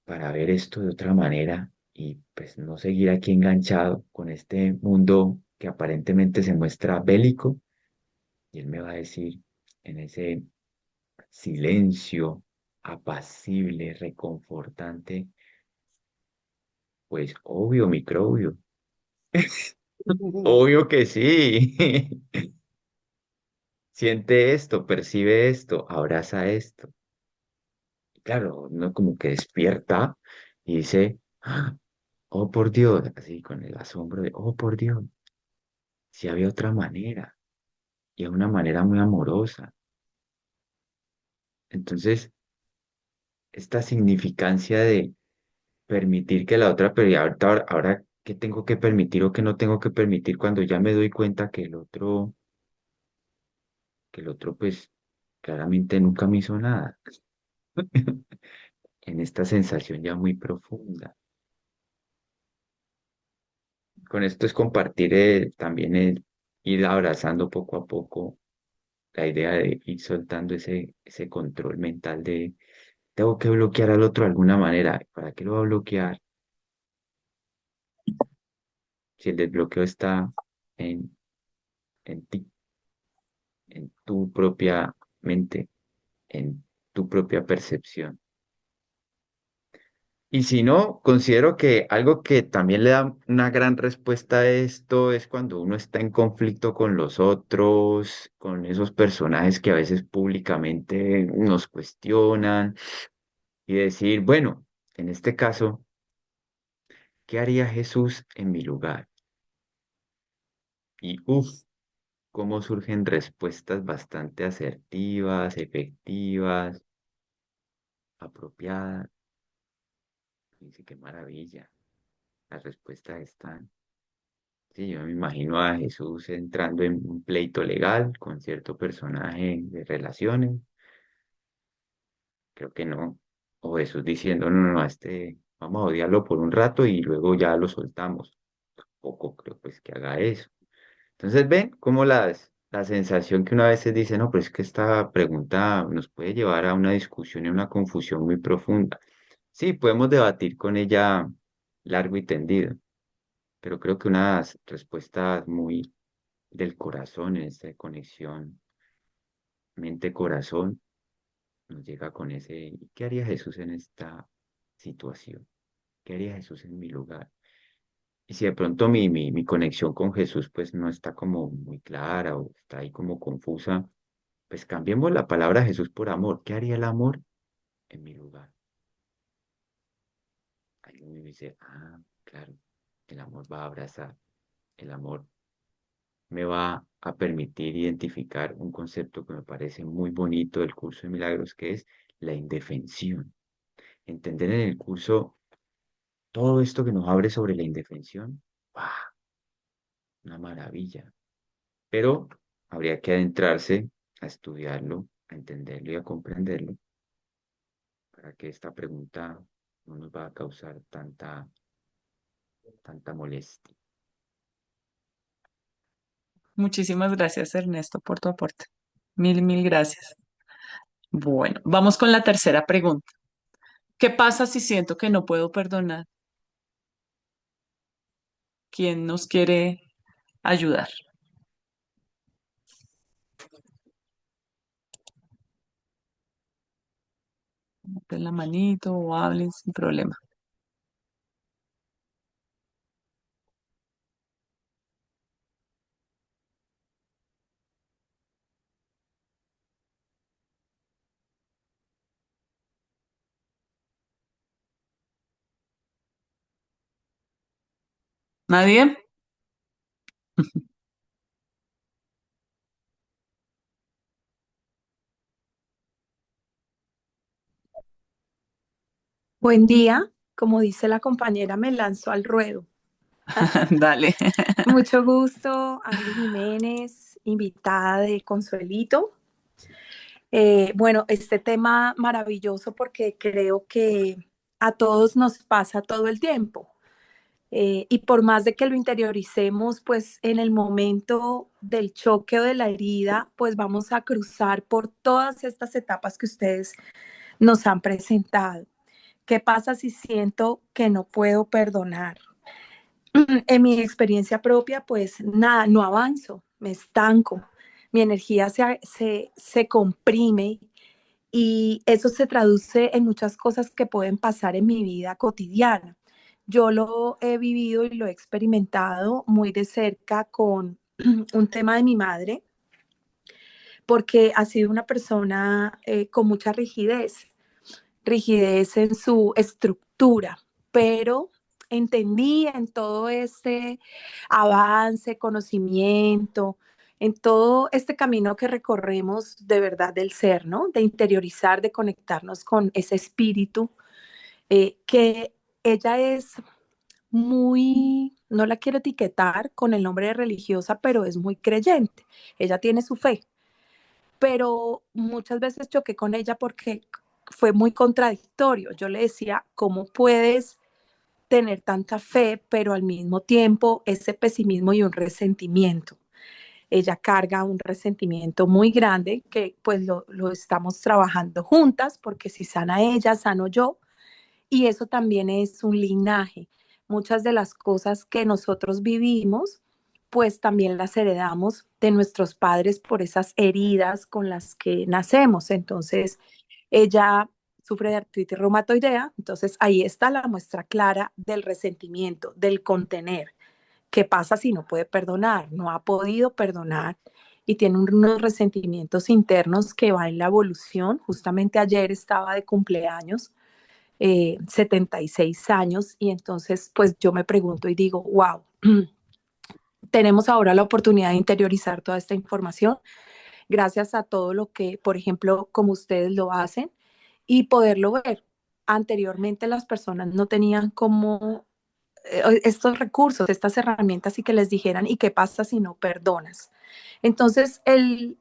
para ver esto de otra manera y pues no seguir aquí enganchado con este mundo que aparentemente se muestra bélico. Y él me va a decir en ese silencio apacible, reconfortante, pues obvio, microbio, obvio que sí. Siente esto, percibe esto, abraza esto. Y claro, uno como que despierta y dice, "Ah, oh por Dios", así con el asombro de, oh por Dios, si había otra manera, y es una manera muy amorosa. Entonces, esta significancia de permitir que la otra, pero ¿y ahora, qué tengo que permitir o qué no tengo que permitir cuando ya me doy cuenta que el otro pues claramente nunca me hizo nada, en esta sensación ya muy profunda. Con esto es compartir también el ir abrazando poco a poco la idea de ir soltando ese control mental de tengo que bloquear al otro de alguna manera. ¿Para qué lo va a bloquear? Si el desbloqueo está en, en ti, en tu propia mente, en tu propia percepción. Y si no, considero que algo que también le da una gran respuesta a esto es cuando uno está en conflicto con los otros, con esos personajes que a veces públicamente nos cuestionan y decir, bueno, en este caso, ¿qué haría Jesús en mi lugar? Y uff, cómo surgen respuestas bastante asertivas, efectivas, apropiadas. Dice, qué maravilla, las respuestas están. Sí, yo me imagino a Jesús entrando en un pleito legal con cierto personaje de relaciones. Creo que no. O Jesús diciendo, no, no, no, a este vamos a odiarlo por un rato y luego ya lo soltamos. Poco creo pues que haga eso. Entonces ven cómo la sensación que una vez se dice, no, pero es que esta pregunta nos puede llevar a una discusión y una confusión muy profunda. Sí, podemos debatir con ella largo y tendido, pero creo que unas respuestas muy del corazón, en esta conexión mente-corazón, nos llega con ese, ¿y qué haría Jesús en esta situación? ¿Qué haría Jesús en mi lugar? Y si de pronto mi conexión con Jesús pues no está como muy clara o está ahí como confusa, pues cambiemos la palabra Jesús por amor. ¿Qué haría el amor en mi lugar? Ahí uno dice, ah, claro, el amor va a abrazar, el amor me va a permitir identificar un concepto que me parece muy bonito del curso de milagros, que es la indefensión. Entender en el curso todo esto que nos abre sobre la indefensión, ¡guau! Una maravilla. Pero habría que adentrarse a estudiarlo, a entenderlo y a comprenderlo para que esta pregunta no nos va a causar tanta molestia. Muchísimas gracias, Ernesto, por tu aporte. Mil, mil gracias. Bueno, vamos con la tercera pregunta. ¿Qué pasa si siento que no puedo perdonar? ¿Quién nos quiere ayudar? Den la manito o hablen sin problema. ¿Nadie? Buen día, como dice la compañera, me lanzo al ruedo. Dale. Mucho gusto, Angie Jiménez, invitada de Consuelito. Bueno, este tema maravilloso porque creo que a todos nos pasa todo el tiempo. Y por más de que lo interioricemos, pues en el momento del choque o de la herida, pues vamos a cruzar por todas estas etapas que ustedes nos han presentado. ¿Qué pasa si siento que no puedo perdonar? En mi experiencia propia, pues nada, no avanzo, me estanco, mi energía se comprime y eso se traduce en muchas cosas que pueden pasar en mi vida cotidiana. Yo lo he vivido y lo he experimentado muy de cerca con un tema de mi madre, porque ha sido una persona con mucha rigidez en su estructura, pero entendí en todo este avance, conocimiento, en todo este camino que recorremos de verdad del ser, ¿no? De interiorizar, de conectarnos con ese espíritu, que ella es muy, no la quiero etiquetar con el nombre de religiosa, pero es muy creyente. Ella tiene su fe, pero muchas veces choqué con ella porque fue muy contradictorio. Yo le decía, ¿cómo puedes tener tanta fe, pero al mismo tiempo ese pesimismo y un resentimiento? Ella carga un resentimiento muy grande que pues lo estamos trabajando juntas, porque si sana ella, sano yo, y eso también es un linaje. Muchas de las cosas que nosotros vivimos, pues también las heredamos de nuestros padres por esas heridas con las que nacemos. Entonces, ella sufre de artritis reumatoidea, entonces ahí está la muestra clara del resentimiento, del contener. ¿Qué pasa si no puede perdonar? No ha podido perdonar y tiene unos resentimientos internos que va en la evolución. Justamente ayer estaba de cumpleaños, 76 años, y entonces pues yo me pregunto y digo, wow, tenemos ahora la oportunidad de interiorizar toda esta información gracias a todo lo que, por ejemplo, como ustedes lo hacen y poderlo ver. Anteriormente las personas no tenían como estos recursos, estas herramientas y que les dijeran, ¿y qué pasa si no perdonas? Entonces, el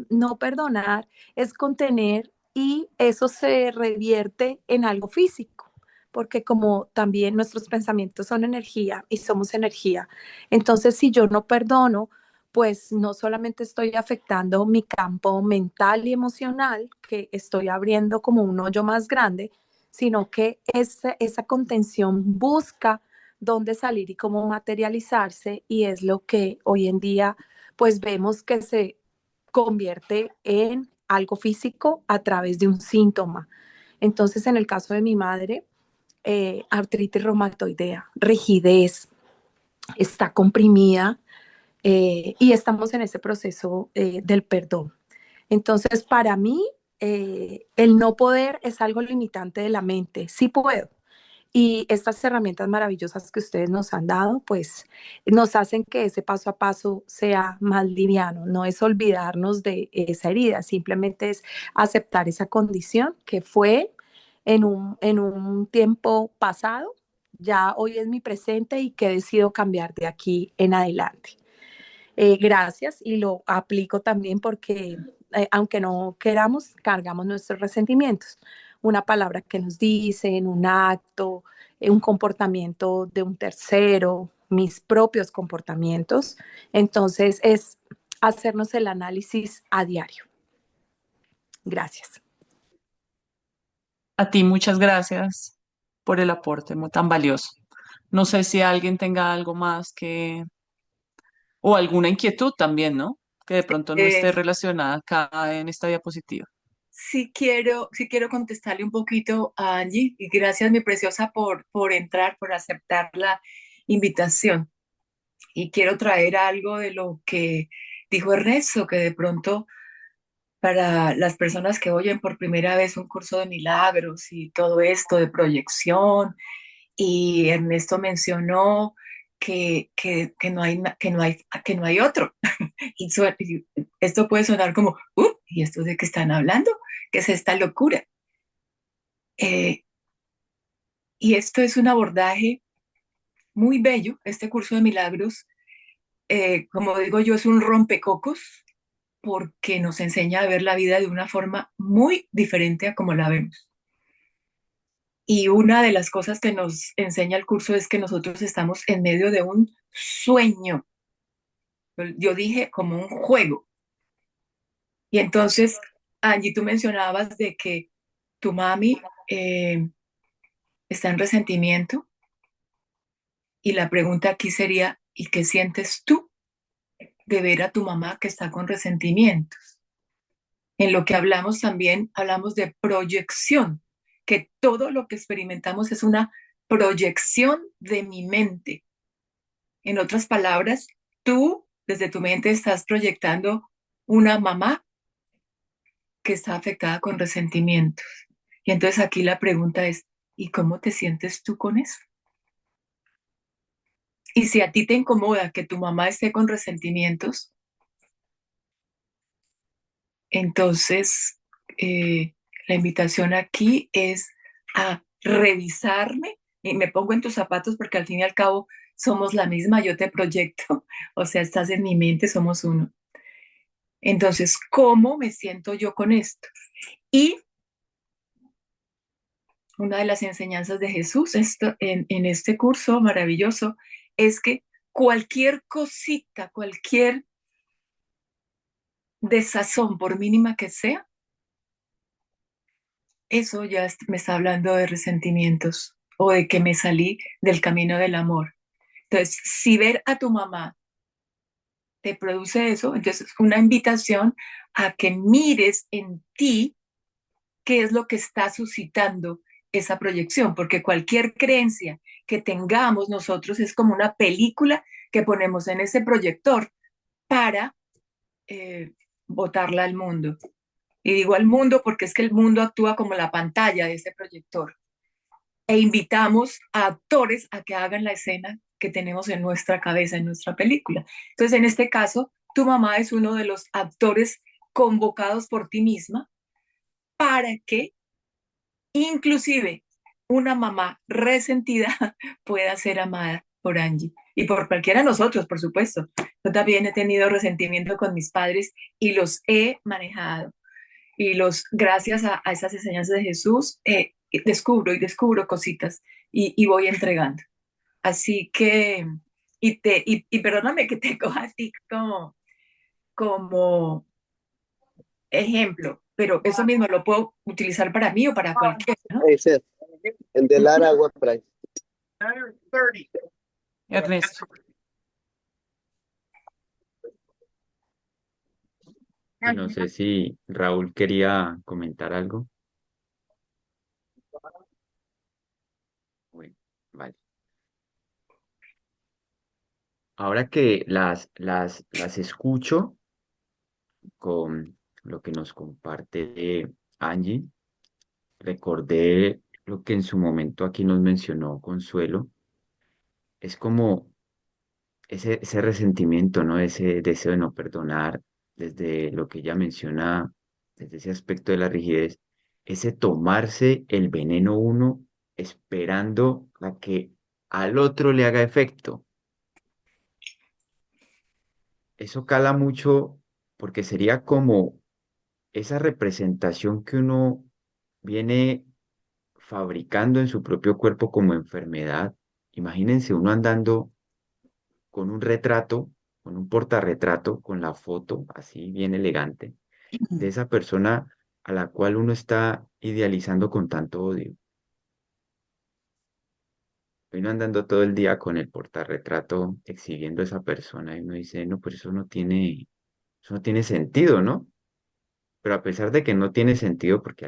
no perdonar es contener y eso se revierte en algo físico, porque como también nuestros pensamientos son energía y somos energía, entonces si yo no perdono, pues no solamente estoy afectando mi campo mental y emocional, que estoy abriendo como un hoyo más grande, sino que esa contención busca dónde salir y cómo materializarse, y es lo que hoy en día pues vemos que se convierte en algo físico a través de un síntoma. Entonces, en el caso de mi madre, artritis reumatoidea, rigidez, está comprimida, y estamos en ese proceso del perdón. Entonces, para mí, el no poder es algo limitante de la mente. Sí puedo, y estas herramientas maravillosas que ustedes nos han dado, pues nos hacen que ese paso a paso sea más liviano. No es olvidarnos de esa herida, simplemente es aceptar esa condición que fue en un tiempo pasado, ya hoy es mi presente y que decido cambiar de aquí en adelante. Gracias, y lo aplico también porque aunque no queramos, cargamos nuestros resentimientos. Una palabra que nos dicen, un acto, un comportamiento de un tercero, mis propios comportamientos. Entonces es hacernos el análisis a diario. Gracias. A ti muchas gracias por el aporte muy tan valioso. No sé si alguien tenga algo más que, o alguna inquietud también, ¿no? Que de pronto no esté Eh, relacionada acá en esta diapositiva. sí quiero contestarle un poquito a Angie y gracias, mi preciosa, por entrar, por aceptar la invitación. Y quiero traer algo de lo que dijo Ernesto, que de pronto para las personas que oyen por primera vez un curso de milagros y todo esto de proyección, y Ernesto mencionó que no hay, que no hay otro. Y esto puede sonar como, ¿y esto de qué están hablando? ¿Qué es esta locura? Eh, Y esto es un abordaje muy bello, este curso de milagros. Como digo yo, es un rompecocos porque nos enseña a ver la vida de una forma muy diferente a como la vemos. Y una de las cosas que nos enseña el curso es que nosotros estamos en medio de un sueño. Yo dije como un juego. Y entonces, Angie, tú mencionabas de que tu mami está en resentimiento y la pregunta aquí sería, ¿y qué sientes tú de ver a tu mamá que está con resentimiento? En lo que hablamos también, hablamos de proyección, que todo lo que experimentamos es una proyección de mi mente. En otras palabras, tú desde tu mente estás proyectando una mamá que está afectada con resentimientos. Y entonces aquí la pregunta es, ¿y cómo te sientes tú con eso? Y si a ti te incomoda que tu mamá esté con resentimientos, entonces la invitación aquí es a revisarme y me pongo en tus zapatos porque al fin y al cabo somos la misma, yo te proyecto, o sea, estás en mi mente, somos uno. Entonces, ¿cómo me siento yo con esto? Y una de las enseñanzas de Jesús en este curso maravilloso es que cualquier cosita, cualquier desazón, por mínima que sea, eso ya me está hablando de resentimientos o de que me salí del camino del amor. Entonces, si ver a tu mamá te produce eso, entonces es una invitación a que mires en ti qué es lo que está suscitando esa proyección, porque cualquier creencia que tengamos nosotros es como una película que ponemos en ese proyector para eh, botarla al mundo. Y digo al mundo porque es que el mundo actúa como la pantalla de ese proyector. E invitamos a actores a que hagan la escena que tenemos en nuestra cabeza, en nuestra película. Entonces, en este caso, tu mamá es uno de los actores convocados por ti misma para que inclusive una mamá resentida pueda ser amada por Angie y por cualquiera de nosotros, por supuesto. Yo también he tenido resentimiento con mis padres y los he manejado. Y gracias a esas enseñanzas de Jesús, descubro y descubro cositas y voy entregando. Así que, y perdóname que te coja a ti como ejemplo, pero eso mismo lo puedo utilizar para mí o para cualquiera, ¿no? Ese, el de Lara Agua Price. Ernesto. Y no sé si Raúl quería comentar algo. Bueno, vale. Ahora que las escucho con lo que nos comparte Angie, recordé lo que en su momento aquí nos mencionó Consuelo. Es como ese resentimiento, ¿no? Ese deseo de no perdonar, desde lo que ella menciona, desde ese aspecto de la rigidez, ese tomarse el veneno uno esperando a que al otro le haga efecto. Eso cala mucho porque sería como esa representación que uno viene fabricando en su propio cuerpo como enfermedad. Imagínense uno andando con un retrato, con un portarretrato, con la foto así bien elegante de esa persona a la cual uno está idealizando con tanto odio. Uno andando todo el día con el portarretrato exhibiendo a esa persona y uno dice, no, pues eso no tiene sentido, ¿no? Pero a pesar de que no tiene sentido, porque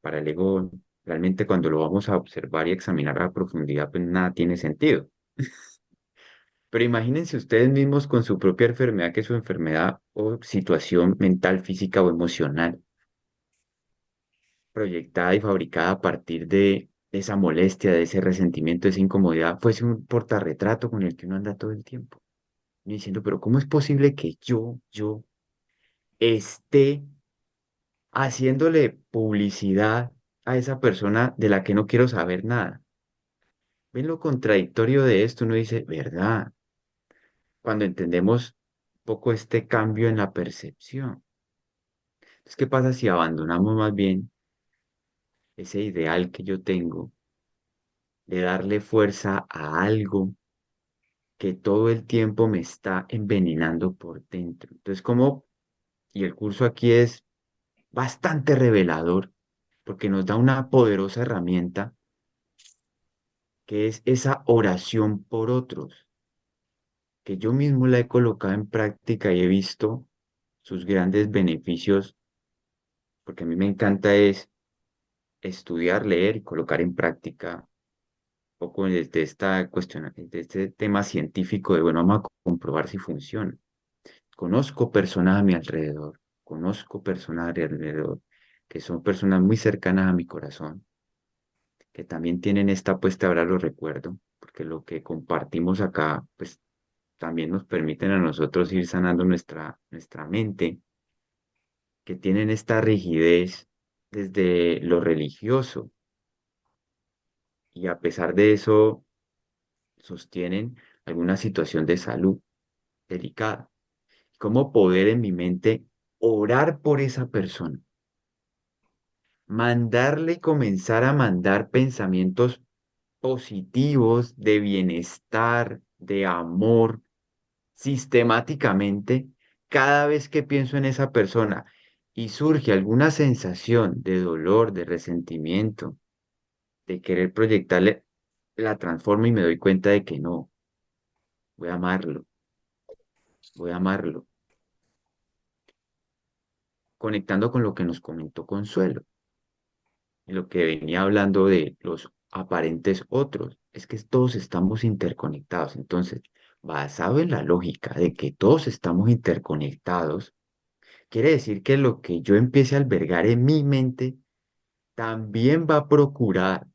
para el ego, realmente cuando lo vamos a observar y examinar a profundidad, pues nada tiene sentido. Pero imagínense ustedes mismos con su propia enfermedad, que es su enfermedad o situación mental, física o emocional, proyectada y fabricada a partir de esa molestia, de ese resentimiento, de esa incomodidad, fuese un portarretrato con el que uno anda todo el tiempo. Y diciendo, pero ¿cómo es posible que yo esté haciéndole publicidad a esa persona de la que no quiero saber nada? ¿Ven lo contradictorio de esto? Uno dice, ¿verdad? Cuando entendemos un poco este cambio en la percepción. Entonces, ¿qué pasa si abandonamos más bien ese ideal que yo tengo de darle fuerza a algo que todo el tiempo me está envenenando por dentro? Entonces, como, y el curso aquí es bastante revelador porque nos da una poderosa herramienta que es esa oración por otros, que yo mismo la he colocado en práctica y he visto sus grandes beneficios, porque a mí me encanta es estudiar, leer y colocar en práctica un poco desde esta cuestión, desde este tema científico de, bueno, vamos a comprobar si funciona. Conozco personas a mi alrededor, conozco personas a mi alrededor que son personas muy cercanas a mi corazón, que también tienen esta puesta, ahora lo recuerdo, porque lo que compartimos acá, pues también nos permiten a nosotros ir sanando nuestra mente, que tienen esta rigidez desde lo religioso y a pesar de eso sostienen alguna situación de salud delicada. ¿Cómo poder en mi mente orar por esa persona? Mandarle y comenzar a mandar pensamientos positivos de bienestar, de amor, sistemáticamente cada vez que pienso en esa persona y surge alguna sensación de dolor, de resentimiento, de querer proyectarle, la transformo y me doy cuenta de que no, voy a amarlo, voy a amarlo, conectando con lo que nos comentó Consuelo y lo que venía hablando de los aparentes otros, es que todos estamos interconectados. Entonces, basado en la lógica de que todos estamos interconectados, quiere decir que lo que yo empiece a albergar en mi mente también va a procurar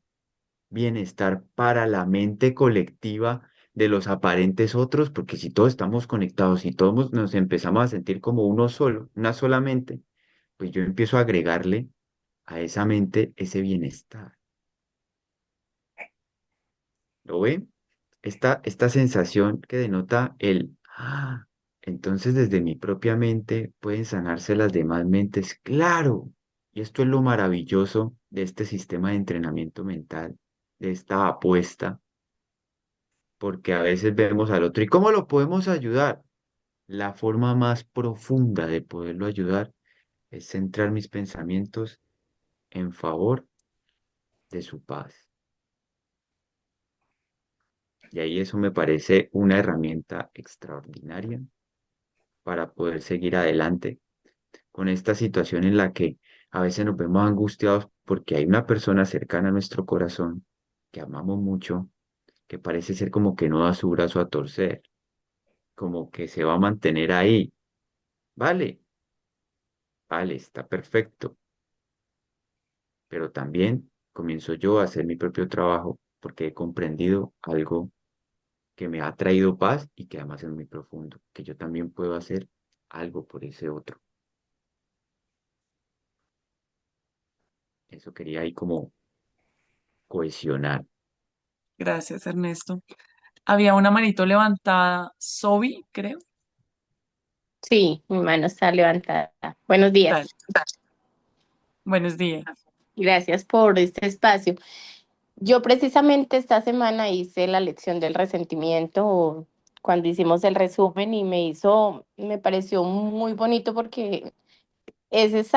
bienestar para la mente colectiva de los aparentes otros, porque si todos estamos conectados y todos nos empezamos a sentir como uno solo, una sola mente, pues yo empiezo a agregarle a esa mente ese bienestar. ¿Lo ven? Esta sensación que denota el, entonces desde mi propia mente pueden sanarse las demás mentes. Claro, y esto es lo maravilloso de este sistema de entrenamiento mental, de esta apuesta, porque a veces vemos al otro y ¿cómo lo podemos ayudar? La forma más profunda de poderlo ayudar es centrar mis pensamientos en favor de su paz. Y ahí eso me parece una herramienta extraordinaria para poder seguir adelante con esta situación en la que a veces nos vemos angustiados porque hay una persona cercana a nuestro corazón que amamos mucho, que parece ser como que no da su brazo a torcer, como que se va a mantener ahí. Vale, vale, está perfecto, pero también comienzo yo a hacer mi propio trabajo porque he comprendido algo que me ha traído paz y que además es muy profundo, que yo también puedo hacer algo por ese otro. Eso quería ahí como cohesionar. Gracias, Ernesto. Había una manito levantada, Sobi, creo. Sí, mi mano está levantada. Buenos Dale, días. buenos días. Gracias por este espacio. Yo precisamente esta semana hice la lección del resentimiento cuando hicimos el resumen y me pareció muy bonito porque es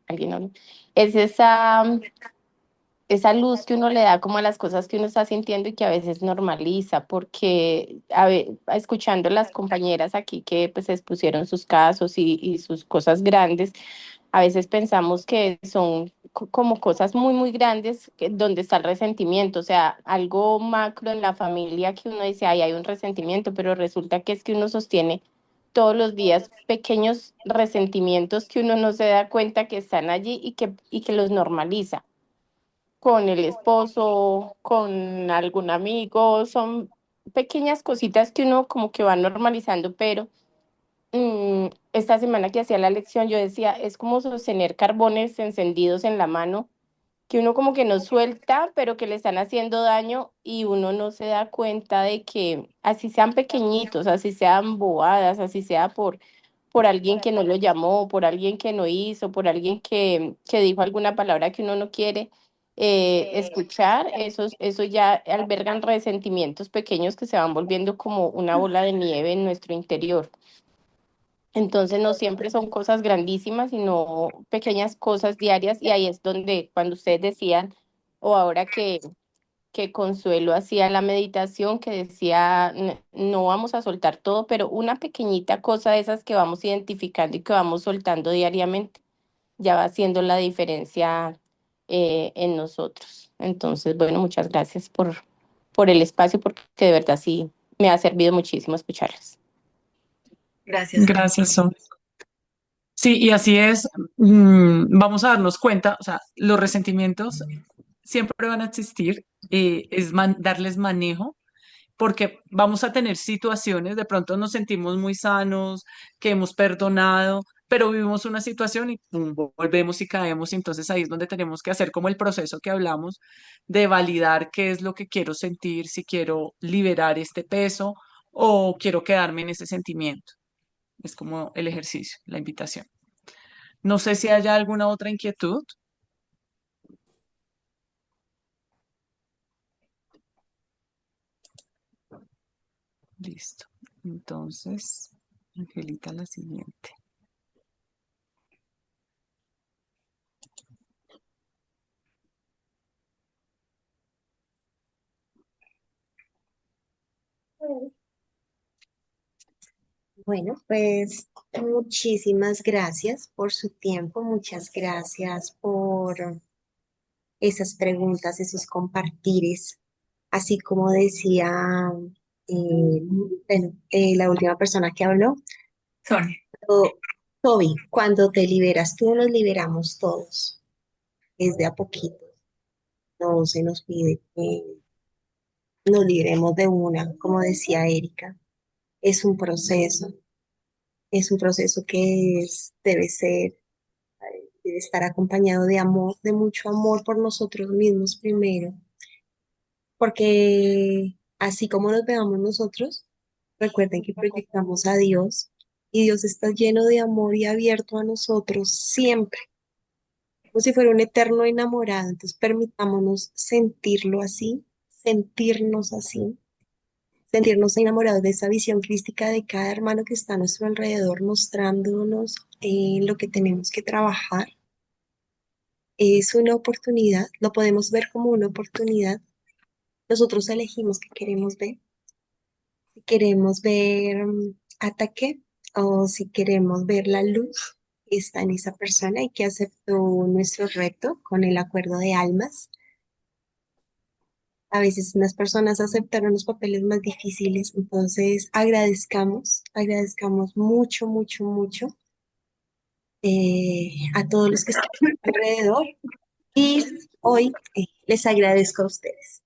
alguien no- es esa luz que uno le da como a las cosas que uno está sintiendo y que a veces normaliza, porque escuchando las compañeras aquí que pues expusieron sus casos y sus cosas grandes, a veces pensamos que son como cosas muy, muy grandes donde está el resentimiento, o sea, algo macro en la familia que uno dice, ay, hay un resentimiento, pero resulta que es que uno sostiene todos los días pequeños resentimientos que uno no se da cuenta que están allí y que los normaliza con el esposo, con algún amigo, son pequeñas cositas que uno como que va normalizando, pero esta semana que hacía la lección yo decía, es como sostener carbones encendidos en la mano que uno como que no suelta, pero que le están haciendo daño y uno no se da cuenta de que así sean pequeñitos, así sean bobadas, así sea por alguien que no lo llamó, por alguien que no hizo, por alguien que dijo alguna palabra que uno no quiere escuchar, eso ya albergan resentimientos pequeños que se van volviendo como una bola de nieve en nuestro interior. Entonces no siempre son cosas grandísimas, sino pequeñas cosas diarias y ahí es donde cuando ustedes decían, o ahora que Consuelo hacía la meditación, que decía, no vamos a soltar todo, pero una pequeñita cosa de esas que vamos identificando y que vamos soltando diariamente, ya va haciendo la diferencia en nosotros. Entonces, bueno, muchas gracias por el espacio, porque de verdad sí me ha servido muchísimo escucharlas. Gracias, Sonia. Gracias, Sol. Sí, y así es, vamos a darnos cuenta, o sea, los resentimientos siempre van a existir, darles manejo, porque vamos a tener situaciones, de pronto nos sentimos muy sanos, que hemos perdonado, pero vivimos una situación y pum, volvemos y caemos, y entonces ahí es donde tenemos que hacer como el proceso que hablamos de validar qué es lo que quiero sentir, si quiero liberar este peso o quiero quedarme en ese sentimiento. Es como el ejercicio, la invitación. No sé si haya alguna otra inquietud. Listo. Entonces, Angelita, la siguiente. Bueno, pues muchísimas gracias por su tiempo, muchas gracias por esas preguntas, esos compartires, así como decía bueno, la última persona que habló, Sonia. Toby, cuando te liberas tú, nos liberamos todos, es de a poquito, no se nos pide que nos libremos de una, como decía Erika, es un proceso, es un proceso que debe ser, debe estar acompañado de amor, de mucho amor por nosotros mismos primero, porque así como nos veamos nosotros, recuerden que proyectamos a Dios y Dios está lleno de amor y abierto a nosotros siempre, como si fuera un eterno enamorado. Entonces permitámonos sentirlo así, sentirnos así, sentirnos enamorados de esa visión crística de cada hermano que está a nuestro alrededor, mostrándonos lo que tenemos que trabajar. Es una oportunidad, lo podemos ver como una oportunidad. Nosotros elegimos qué queremos ver. Si queremos ver ataque o si queremos ver la luz que está en esa persona y que aceptó nuestro reto con el acuerdo de almas. A veces las personas aceptaron los papeles más difíciles, entonces agradezcamos, agradezcamos mucho, mucho, mucho a todos los que están alrededor y hoy les agradezco a ustedes.